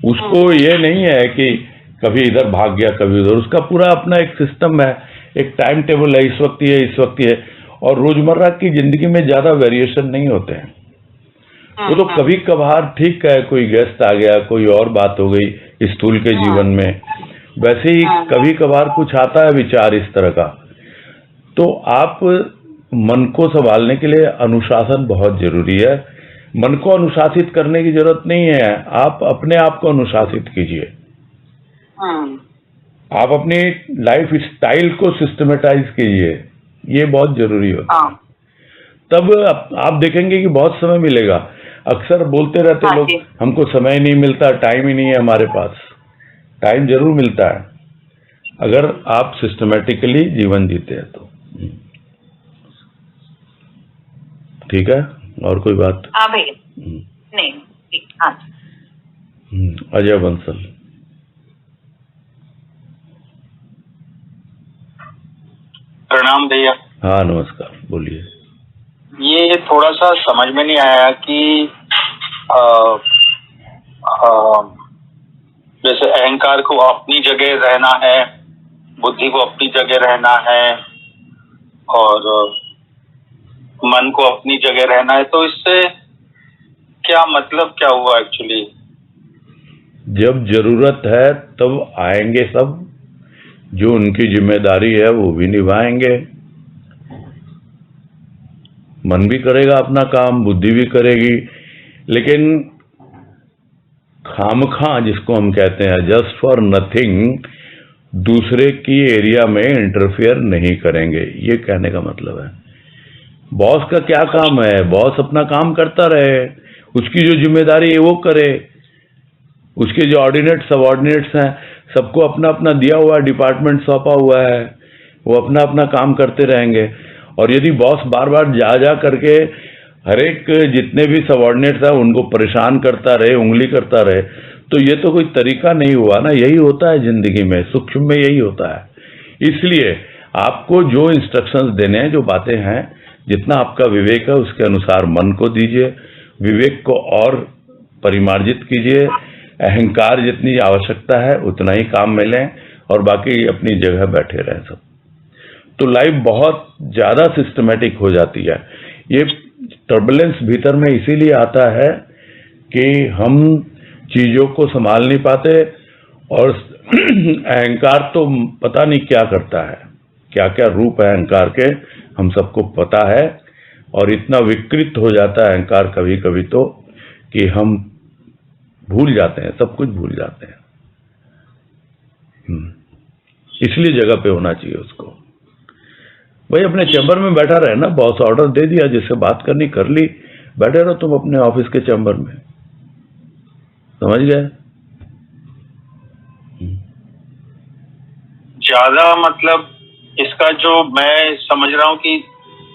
उसको ये नहीं है कि कभी इधर भाग गया कभी उधर। उसका पूरा अपना एक सिस्टम है, एक टाइम टेबल है, इस वक्त ये इस वक्त ये, और रोजमर्रा की जिंदगी में ज्यादा वेरिएशन नहीं होते हैं। वो तो कभी कभार ठीक है, कोई गेस्ट आ गया, कोई और बात हो गई स्थूल के जीवन में, वैसे ही कभी कभार कुछ आता है विचार इस तरह का। तो आप मन को संभालने के लिए अनुशासन बहुत जरूरी है। मन को अनुशासित करने की जरूरत नहीं है, आप अपने आप को अनुशासित कीजिए। आप अपनी लाइफ स्टाइल को सिस्टमेटाइज कीजिए, ये बहुत जरूरी होता है। तब आप देखेंगे कि बहुत समय मिलेगा। अक्सर बोलते रहते लोग, हमको समय नहीं मिलता, टाइम ही नहीं है हमारे पास। टाइम जरूर मिलता है अगर आप सिस्टमेटिकली जीवन जीते हैं तो। ठीक है, और कोई बात? हाँ भैया, नहीं ठीक। हाँ, अजय बंसल। प्रणाम भैया। हाँ, नमस्कार, बोलिए। ये थोड़ा सा समझ में नहीं आया कि जैसे अहंकार को अपनी जगह रहना है, बुद्धि को अपनी जगह रहना है, मन को अपनी जगह रहना है, तो इससे क्या मतलब क्या हुआ एक्चुअली? जब जरूरत है तब आएंगे सब, जो उनकी जिम्मेदारी है वो भी निभाएंगे। मन भी करेगा अपना काम, बुद्धि भी करेगी, लेकिन खामखा जिसको हम कहते हैं जस्ट फॉर नथिंग, दूसरे की एरिया में इंटरफेयर नहीं करेंगे। ये कहने का मतलब है बॉस का क्या काम है, बॉस अपना काम करता रहे, उसकी जो जिम्मेदारी है वो करे, उसके जो ऑर्डिनेट सबऑर्डिनेट्स हैं सबको अपना अपना दिया हुआ डिपार्टमेंट सौंपा हुआ है, वो अपना अपना काम करते रहेंगे। और यदि बॉस बार बार जा करके हर एक जितने भी सबऑर्डिनेट्स हैं उनको परेशान करता रहे, उंगली करता रहे, तो ये तो कोई तरीका नहीं हुआ ना। यही होता है जिंदगी में, सूक्ष्म में यही होता है। इसलिए आपको जो इंस्ट्रक्शंस देने हैं, जो बातें हैं, जितना आपका विवेक है उसके अनुसार मन को दीजिए, विवेक को और परिमार्जित कीजिए, अहंकार जितनी आवश्यकता है उतना ही काम में लें और बाकी अपनी जगह बैठे रहें सब। तो लाइफ बहुत ज्यादा सिस्टमेटिक हो जाती है। ये टर्बुलेंस भीतर में इसीलिए आता है कि हम चीजों को संभाल नहीं पाते, और अहंकार तो पता नहीं क्या करता है, क्या क्या रूप है अहंकार के हम सबको पता है, और इतना विकृत हो जाता है अहंकार कभी कभी तो कि हम भूल जाते हैं, सब कुछ भूल जाते हैं। इसलिए जगह पे होना चाहिए उसको। भाई अपने चैम्बर में बैठा रहे ना, बॉस ऑर्डर दे दिया, जिससे बात करनी कर ली, बैठे रहो तुम अपने ऑफिस के चैम्बर में, समझ गए? ज्यादा मतलब इसका जो मैं समझ रहा हूँ कि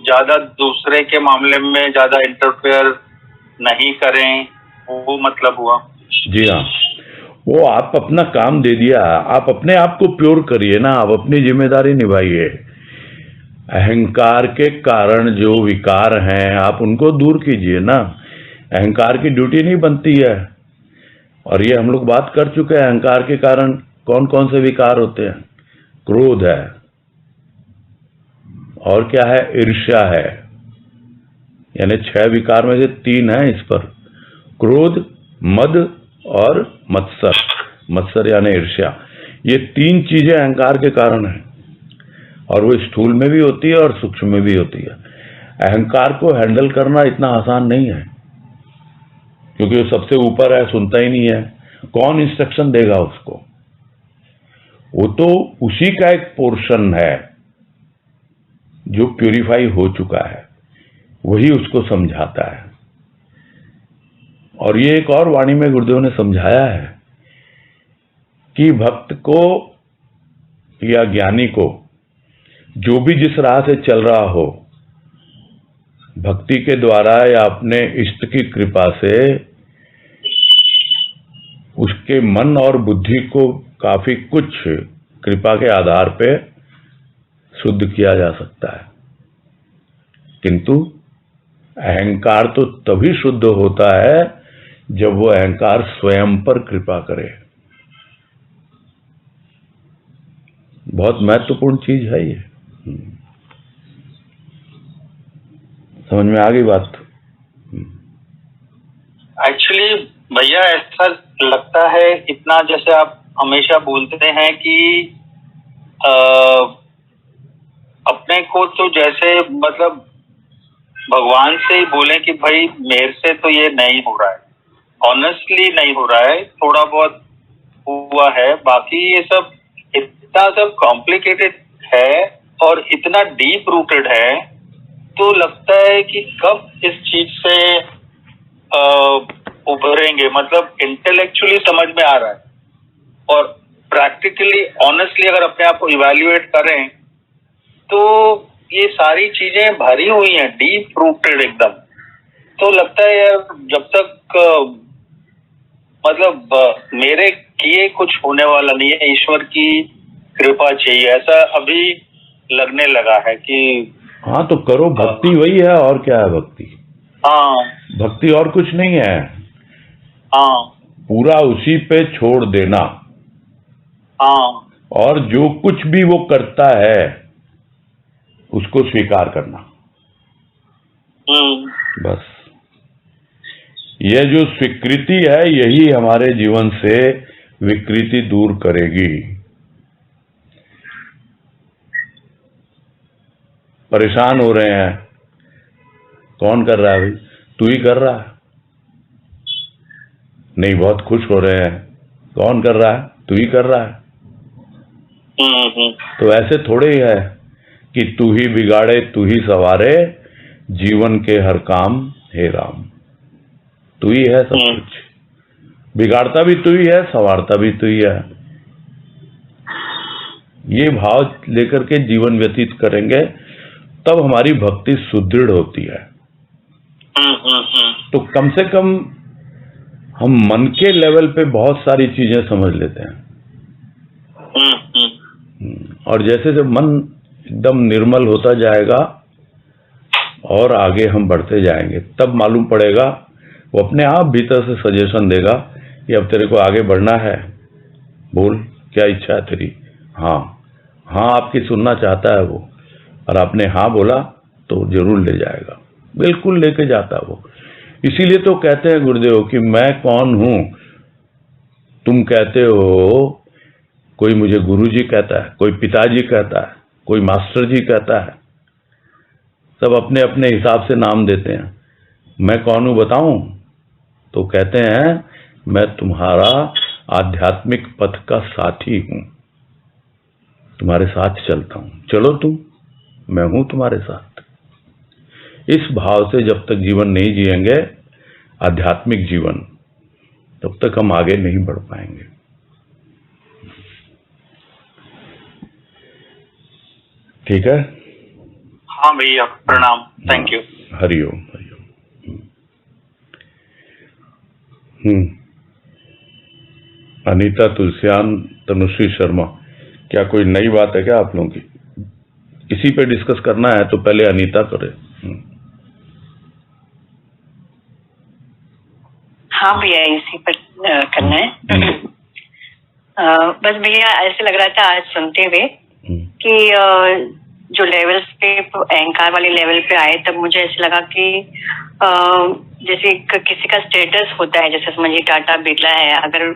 ज्यादा दूसरे के मामले में ज्यादा इंटरफेयर नहीं करें, वो मतलब हुआ। जी हाँ, वो आप अपना काम दे दिया, आप अपने आप को प्योर करिए ना, आप अपनी जिम्मेदारी निभाइए। अहंकार के कारण जो विकार हैं आप उनको दूर कीजिए ना। अहंकार की ड्यूटी नहीं बनती है, और ये हम लोग बात कर चुके हैं। अहंकार के कारण कौन कौन से विकार होते हैं? क्रोध है, और क्या है? ईर्ष्या है। यानी 6 विकार में से 3 है इस पर, क्रोध, मद और मत्सर। मत्सर यानी ईर्ष्या। ये 3 चीजें अहंकार के कारण हैं, और वो स्थूल में भी होती है और सूक्ष्म में भी होती है। अहंकार को हैंडल करना इतना आसान नहीं है, क्योंकि वो सबसे ऊपर है, सुनता ही नहीं है। कौन इंस्ट्रक्शन देगा उसको? वो तो उसी का एक पोर्शन है जो प्यूरिफाई हो चुका है, वही उसको समझाता है। और ये एक और वाणी में गुरुदेव ने समझाया है कि भक्त को या ज्ञानी को जो भी जिस राह से चल रहा हो, भक्ति के द्वारा या अपने इष्ट की कृपा से उसके मन और बुद्धि को काफी कुछ कृपा के आधार पे शुद्ध किया जा सकता है। किंतु अहंकार तो तभी शुद्ध होता है जब वो अहंकार स्वयं पर कृपा करे। बहुत महत्वपूर्ण चीज है ये। समझ में आ गई बात? एक्चुअली भैया ऐसा लगता है, इतना जैसे आप हमेशा बोलते हैं कि अपने को तो जैसे मतलब भगवान से ही बोले कि भाई मेरे से तो ये नहीं हो रहा है, ऑनेस्टली नहीं हो रहा है, थोड़ा बहुत हुआ है, बाकी ये सब इतना सब कॉम्प्लिकेटेड है और इतना डीप रूटेड है, तो लगता है कि कब इस चीज से उभरेंगे। मतलब इंटेलेक्चुअली समझ में आ रहा है, और प्रैक्टिकली ऑनेस्टली अगर अपने आप को इवैल्यूएट करें तो ये सारी चीजें भरी हुई हैं, डीप रूटेड एकदम। तो लगता है यार जब तक मतलब मेरे किए कुछ होने वाला नहीं है, ईश्वर की कृपा चाहिए, ऐसा अभी लगने लगा है कि हाँ तो करो, भक्ति वही है, और क्या है भक्ति? हाँ, भक्ति और कुछ नहीं है। हाँ, पूरा उसी पे छोड़ देना, हाँ, और जो कुछ भी वो करता है उसको स्वीकार करना। बस ये जो स्वीकृति है यही हमारे जीवन से विकृति दूर करेगी। परेशान हो रहे हैं, कौन कर रहा है भाई? तू ही कर रहा है। नहीं, बहुत खुश हो रहे हैं, कौन कर रहा है? तू ही कर रहा है। तो ऐसे थोड़े ही है कि तू ही बिगाड़े तू ही सवारे, जीवन के हर काम हे राम। तू ही है सब कुछ, बिगाड़ता भी तू ही है, संवारता भी तू ही है। ये भाव लेकर के जीवन व्यतीत करेंगे तब हमारी भक्ति सुदृढ़ होती है। तो कम से कम हम मन के लेवल पे बहुत सारी चीजें समझ लेते हैं, और जैसे जब मन एकदम निर्मल होता जाएगा और आगे हम बढ़ते जाएंगे, तब मालूम पड़ेगा, वो अपने आप भीतर से सजेशन देगा कि अब तेरे को आगे बढ़ना है, बोल क्या इच्छा है तेरी। हाँ हाँ आपकी सुनना चाहता है वो, और आपने हाँ बोला तो जरूर ले जाएगा, बिल्कुल लेके जाता वो। इसीलिए तो कहते हैं गुरुदेव कि मैं कौन हूं, तुम कहते हो कोई मुझे गुरुजी कहता है, कोई पिताजी कहता है, कोई मास्टर जी कहता है, सब अपने अपने हिसाब से नाम देते हैं। मैं कौन हूं बताऊं? तो कहते हैं मैं तुम्हारा आध्यात्मिक पथ का साथी हूं, तुम्हारे साथ चलता हूं, चलो तुम, मैं हूं तुम्हारे साथ। इस भाव से जब तक जीवन नहीं जिएंगे, आध्यात्मिक जीवन, तब तक हम आगे नहीं बढ़ पाएंगे। ठीक है? हाँ भैया, प्रणाम, थैंक यू। हरिओम हरिओम। अनीता तुलसियान, तनुश्री शर्मा, क्या कोई नई बात है क्या आप लोगों की? इसी पे डिस्कस करना है तो पहले अनीता करे। हाँ भैया, इसी पर करना है। बस भैया ऐसे लग रहा था आज सुनते हुए कि जो लेवल्स पे अहंकार वाले लेवल पे आए, तब मुझे ऐसे लगा कि जैसे किसी का स्टेटस होता है, जैसे समझिए टाटा बिरला है, अगर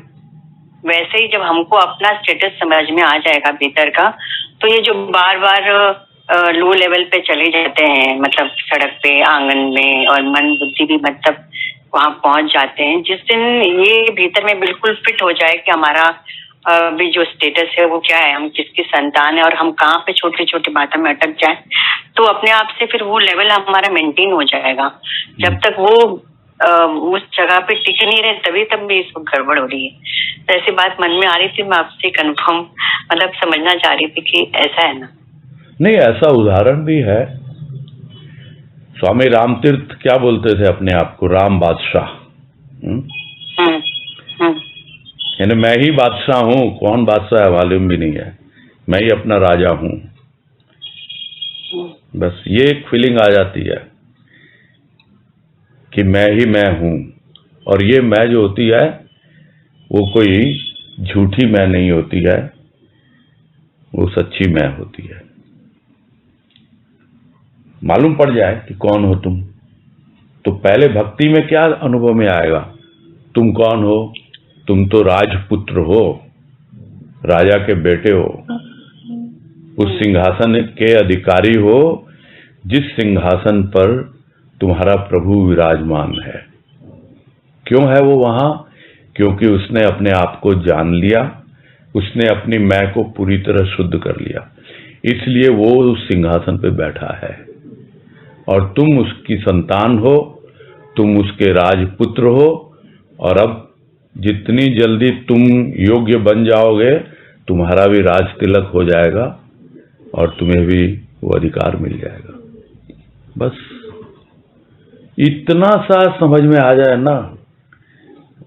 वैसे ही जब हमको अपना स्टेटस समझ में आ जाएगा भीतर का, तो ये जो बार बार लो लेवल पे चले जाते हैं, मतलब सड़क पे, आंगन में, और मन बुद्धि भी मतलब वहां पहुंच जाते हैं, जिस दिन ये भीतर में बिल्कुल फिट हो जाए कि हमारा भी जो स्टेटस है वो क्या है, हम किसकी संतान है और हम कहाँ पे छोटी छोटी बातों में अटक जाए, तो अपने आप से फिर वो लेवल हमारा मेंटेन हो जाएगा। जब तक वो उस जगह पे टिके नहीं रहे, तभी तब भी इसको गड़बड़ हो रही है। तो ऐसी बात मन में आ रही थी, मैं आपसे कंफर्म मतलब समझना चाह रही थी कि ऐसा है ना? नहीं, ऐसा उदाहरण भी है। स्वामी रामतीर्थ क्या बोलते थे अपने आप को? राम बादशाह। यानी मैं ही बादशाह हूं, कौन बादशाह है मालूम भी नहीं है, मैं ही अपना राजा हूं। बस ये एक फीलिंग आ जाती है कि मैं ही मैं हूं, और ये मैं जो होती है वो कोई झूठी मैं नहीं होती है, वो सच्ची मैं होती है। मालूम पड़ जाए कि कौन हो तुम, तो पहले भक्ति में क्या अनुभव में आएगा? तुम कौन हो? तुम तो राजपुत्र हो, राजा के बेटे हो, उस सिंहासन के अधिकारी हो जिस सिंहासन पर तुम्हारा प्रभु विराजमान है। क्यों है वो वहां? क्योंकि उसने अपने आप को जान लिया, उसने अपनी मैं को पूरी तरह शुद्ध कर लिया, इसलिए वो उस सिंहासन पे बैठा है। और तुम उसकी संतान हो, तुम उसके राजपुत्र हो, और अब जितनी जल्दी तुम योग्य बन जाओगे, तुम्हारा भी राज तिलक हो जाएगा और तुम्हें भी वो अधिकार मिल जाएगा। बस इतना सा समझ में आ जाए ना,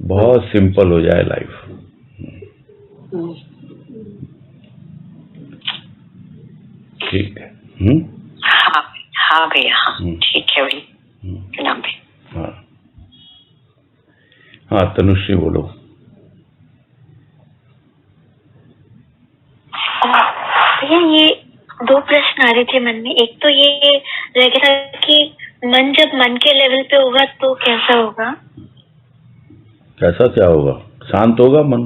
बहुत सिंपल हो जाए लाइफ। ठीक है? हाँ भैया, हाँ ठीक है भाई, प्रणाम भाई। हाँ हाँ, तनुश्री बोलो। भैया ये दो प्रश्न आ रहे थे मन में। एक तो ये रह गया कि मन जब मन के लेवल पे होगा तो कैसा होगा? कैसा क्या होगा? शांत होगा मन,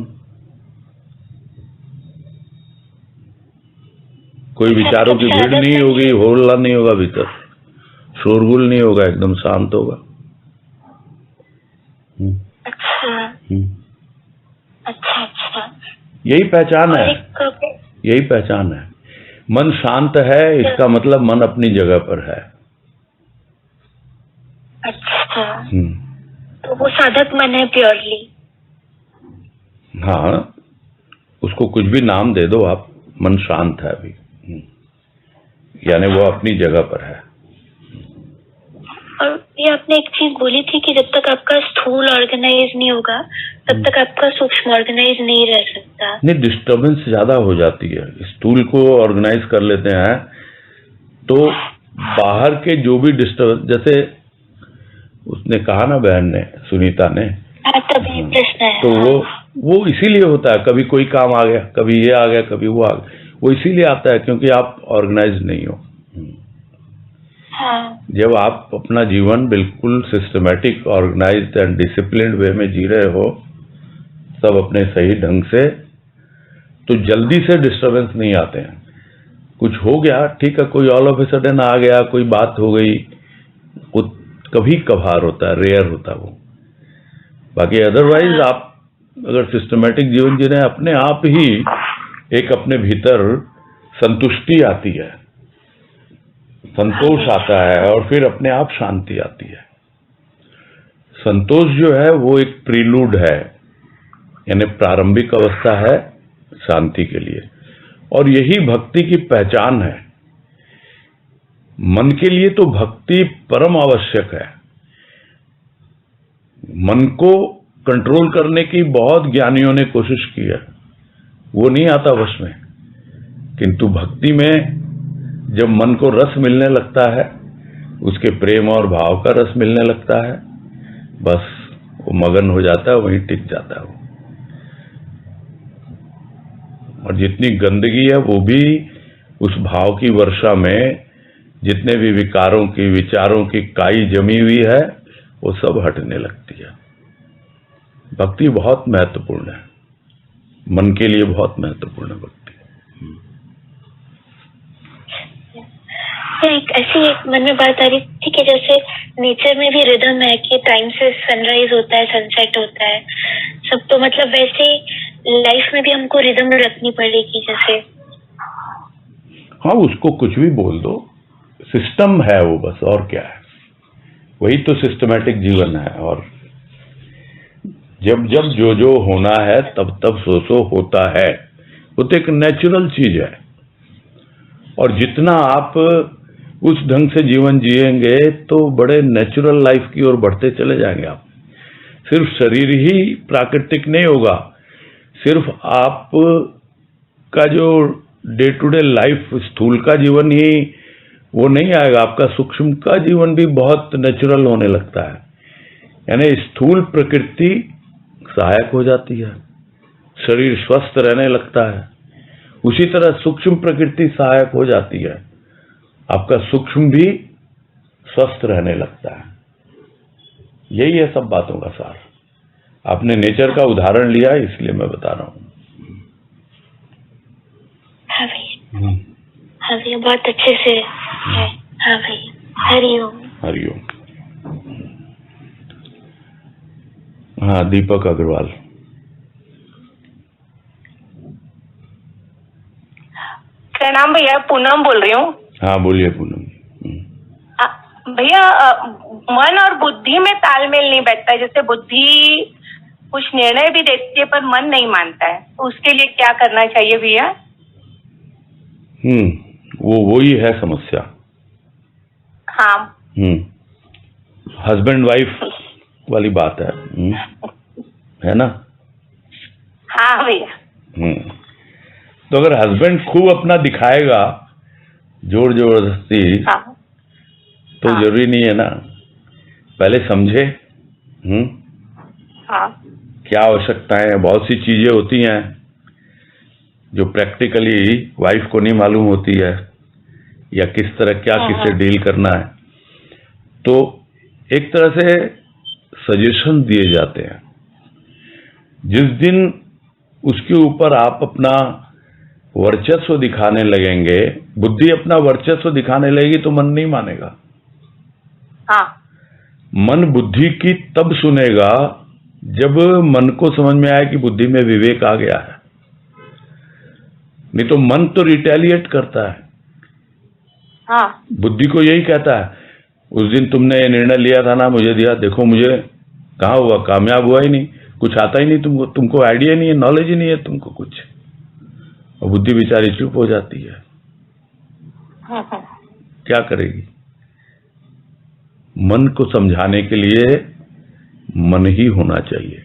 कोई विचारों की भीड़ नहीं होगी, होल्ला नहीं होगा, भीतर शोरगुल नहीं होगा, एकदम शांत होगा। अच्छा अच्छा अच्छा, यही पहचान है, और यही पहचान है। मन शांत है, इसका मतलब मन अपनी जगह पर है। अच्छा, तो वो साधक मन है प्योरली? हाँ, उसको कुछ भी नाम दे दो आप, मन शांत है अभी, यानी वो अपनी जगह पर है। और ये आपने एक चीज बोली थी कि जब तक आपका स्थूल ऑर्गेनाइज नहीं होगा तब तक आपका सूक्ष्म ऑर्गेनाइज नहीं रह सकता। नहीं, डिस्टर्बेंस ज्यादा हो जाती है। स्थूल को ऑर्गेनाइज कर लेते हैं तो बाहर के जो भी डिस्टर्बेंस, जैसे उसने कहा ना बहन ने, सुनीता ने, तभी प्रश्न है। तो वो इसीलिए होता है, कभी कोई काम आ गया, कभी ये आ गया, कभी वो आ गया, वो इसीलिए आता है क्योंकि आप ऑर्गेनाइज नहीं हो। हाँ। जब आप अपना जीवन बिल्कुल सिस्टमैटिक, ऑर्गेनाइज्ड एंड डिसिप्लिन्ड वे में जी रहे हो, सब अपने सही ढंग से, तो जल्दी से डिस्टर्बेंस नहीं आते हैं। कुछ हो गया, ठीक है, कोई ऑल ऑफ ए सडन आ गया, कोई बात हो गई, वो कभी कभार होता है, रेयर होता है वो। बाकी अदरवाइज आप अगर सिस्टमैटिक जीवन जी रहे हैं, अपने आप ही एक अपने भीतर संतुष्टि आती है, संतोष आता है, और फिर अपने आप शांति आती है। संतोष जो है वो एक प्रीलूड है, यानी प्रारंभिक अवस्था है शांति के लिए, और यही भक्ति की पहचान है। मन के लिए तो भक्ति परम आवश्यक है। मन को कंट्रोल करने की बहुत ज्ञानियों ने कोशिश की है, वो नहीं आता वश में, किंतु भक्ति में जब मन को रस miलने लगता है, उसके प्रेम और भाव का रस मिलने लगता है, बस वो मगन हो जाता है, वहीं टिक जाता है वो। और जितनी गंदगी है वो भी उस भाव की वर्षा में, जितने भी विकारों की, विचारों की काई जमी हुई है, वो सब हटने लगती है। भक्ति बहुत महत्वपूर्ण है, मन के लिए बहुत महत्वपूर्ण है भक्ति। एक ऐसी एक मन में बात आ रही थी कि जैसे नेचर में भी रिदम है कि टाइम से सनराइज होता है, सनसेट होता है सब, तो मतलब वैसे लाइफ में भी हमको रिदम रखनी पड़ेगी जैसे। हाँ, उसको कुछ भी बोल दो, सिस्टम है वो, बस और क्या है, वही तो सिस्टमैटिक जीवन है। और जब जब जो जो होना है तब तब सो होता है, वो तो एक नेचुरल चीज है। और जितना आप उस ढंग से जीवन जिएंगे तो बड़े नेचुरल लाइफ की ओर बढ़ते चले जाएंगे आप। सिर्फ शरीर ही प्राकृतिक नहीं होगा, सिर्फ आप का जो डे टू डे लाइफ, स्थूल का जीवन ही वो नहीं आएगा, आपका सूक्ष्म का जीवन भी बहुत नेचुरल होने लगता है। यानी स्थूल प्रकृति सहायक हो जाती है, शरीर स्वस्थ रहने लगता है, उसी तरह सूक्ष्म प्रकृति सहायक हो जाती है, आपका सूक्ष्म भी स्वस्थ रहने लगता है। यही है सब बातों का सार। आपने नेचर का उदाहरण लिया है, इसलिए मैं बता रहा हूँ। हाँ भैया, हाँ भैया, बहुत अच्छे से है। हाँ भैया, हरिओम। हरिओम। हाँ, दीपक अग्रवाल। प्रणाम भैया, पूनम बोल रही हूँ। हाँ, बोलिए पूनम। भैया, मन और बुद्धि में तालमेल नहीं बैठता है। जैसे बुद्धि कुछ निर्णय भी देती है पर मन नहीं मानता है, तो उसके लिए क्या करना चाहिए भैया? वो ही है समस्या। हाँ। हस्बैंड वाइफ वाली बात है ना? हाँ भैया। तो अगर हस्बैंड खूब अपना दिखाएगा जोर जबरदस्ती, हाँ। तो जरूरी नहीं है ना, पहले समझे। हाँ। क्या आवश्यकताएं हैं, बहुत सी चीजें होती हैं जो प्रैक्टिकली वाइफ को नहीं मालूम होती है, या किस तरह क्या किससे डील करना है। तो एक तरह से सजेशन दिए जाते हैं। जिस दिन उसके ऊपर आप अपना वर्चस्व दिखाने लगेंगे, बुद्धि अपना वर्चस्व दिखाने लगेगी, तो मन नहीं मानेगा। हाँ मन बुद्धि की तब सुनेगा जब मन को समझ में आए कि बुद्धि में विवेक आ गया है। नहीं तो मन तो रिटेलिएट करता है। हाँ बुद्धि को यही कहता है, उस दिन तुमने ये निर्णय लिया था ना, मुझे दिया, देखो मुझे कहाँ हुआ, कामयाब हुआ ही नहीं, कुछ आता ही नहीं तुमको आइडिया नहीं है, नॉलेज ही नहीं है तुमको कुछ। और बुद्धि बेचारी चुप हो जाती है। क्या करेगी? मन को समझाने के लिए मन ही होना चाहिए।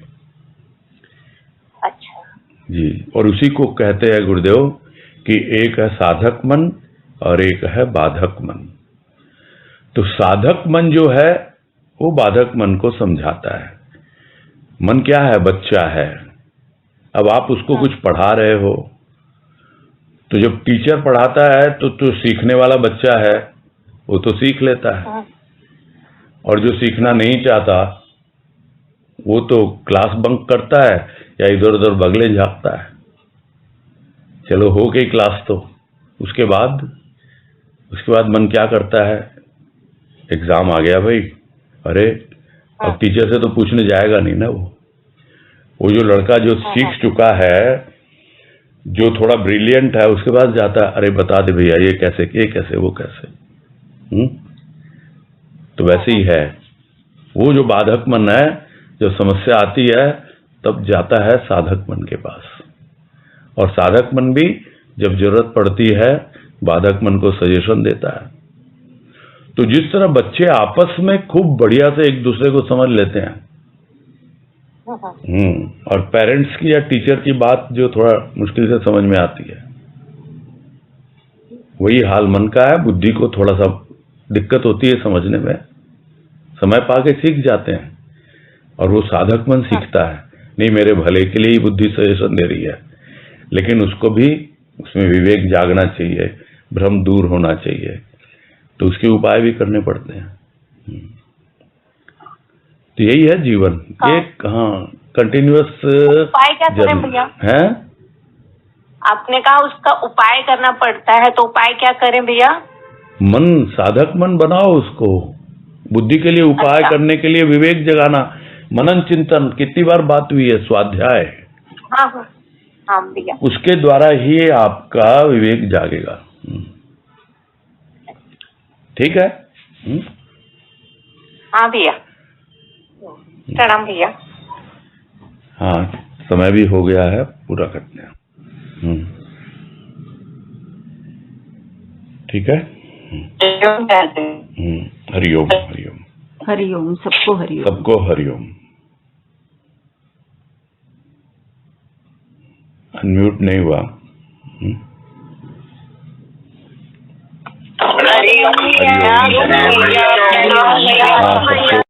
अच्छा जी, और उसी को कहते हैं गुरुदेव कि एक है साधक मन और एक है बाधक मन। तो साधक मन जो है वो बाधक मन को समझाता है। मन क्या है? बच्चा है। अब आप उसको कुछ पढ़ा रहे हो, तो जब टीचर पढ़ाता है तो सीखने वाला बच्चा है, वो तो सीख लेता है। और जो सीखना नहीं चाहता वो तो क्लास बंक करता है या इधर उधर बगले झाँकता है। चलो हो गई क्लास, तो उसके बाद मन क्या करता है? एग्जाम आ गया भाई, अरे अब टीचर से तो पूछने जाएगा नहीं ना। वो जो लड़का जो सीख चुका है, जो थोड़ा ब्रिलियंट है, उसके पास जाता है, अरे बता दे भैया ये कैसे वो कैसे। तो वैसे ही है वो जो बाधक मन है, जब समस्या आती है तब जाता है साधक मन के पास। और साधक मन भी जब जरूरत पड़ती है बाधक मन को सजेशन देता है। तो जिस तरह बच्चे आपस में खूब बढ़िया से एक दूसरे को समझ लेते हैं, और पेरेंट्स की या टीचर की बात जो थोड़ा मुश्किल से समझ में आती है, वही हाल मन का है। बुद्धि को थोड़ा सा दिक्कत होती है समझने में, समय पाके सीख जाते हैं। और वो साधक मन सीखता है, नहीं मेरे भले के लिए ही बुद्धि सजेशन दे रही है, लेकिन उसको भी उसमें विवेक जागना चाहिए, भ्रम दूर होना चाहिए, तो उसके उपाय भी करने पड़ते हैं। तो यही है जीवन। एक कंटिन्यूअस उपाय क्या करें भैया? है। आपने कहा उसका उपाय करना पड़ता है, तो उपाय क्या करें भैया? मन, साधक मन बनाओ उसको। बुद्धि के लिए उपाय करने के लिए विवेक जगाना, मनन चिंतन, कितनी बार बात हुई है, स्वाध्याय। हाँ भैया। उसके द्वारा ही आपका विवेक जागेगा। ठीक है। हाँ भैया, प्रणाम भैया। हाँ, समय भी हो गया है, पूरा करते हैं। ठीक है। हरिओम हरिओम हरिओम। सबको हरिओम। सबको हरिओम। अनम्यूट नहीं हुआ। हरिओम। हाँ, सबको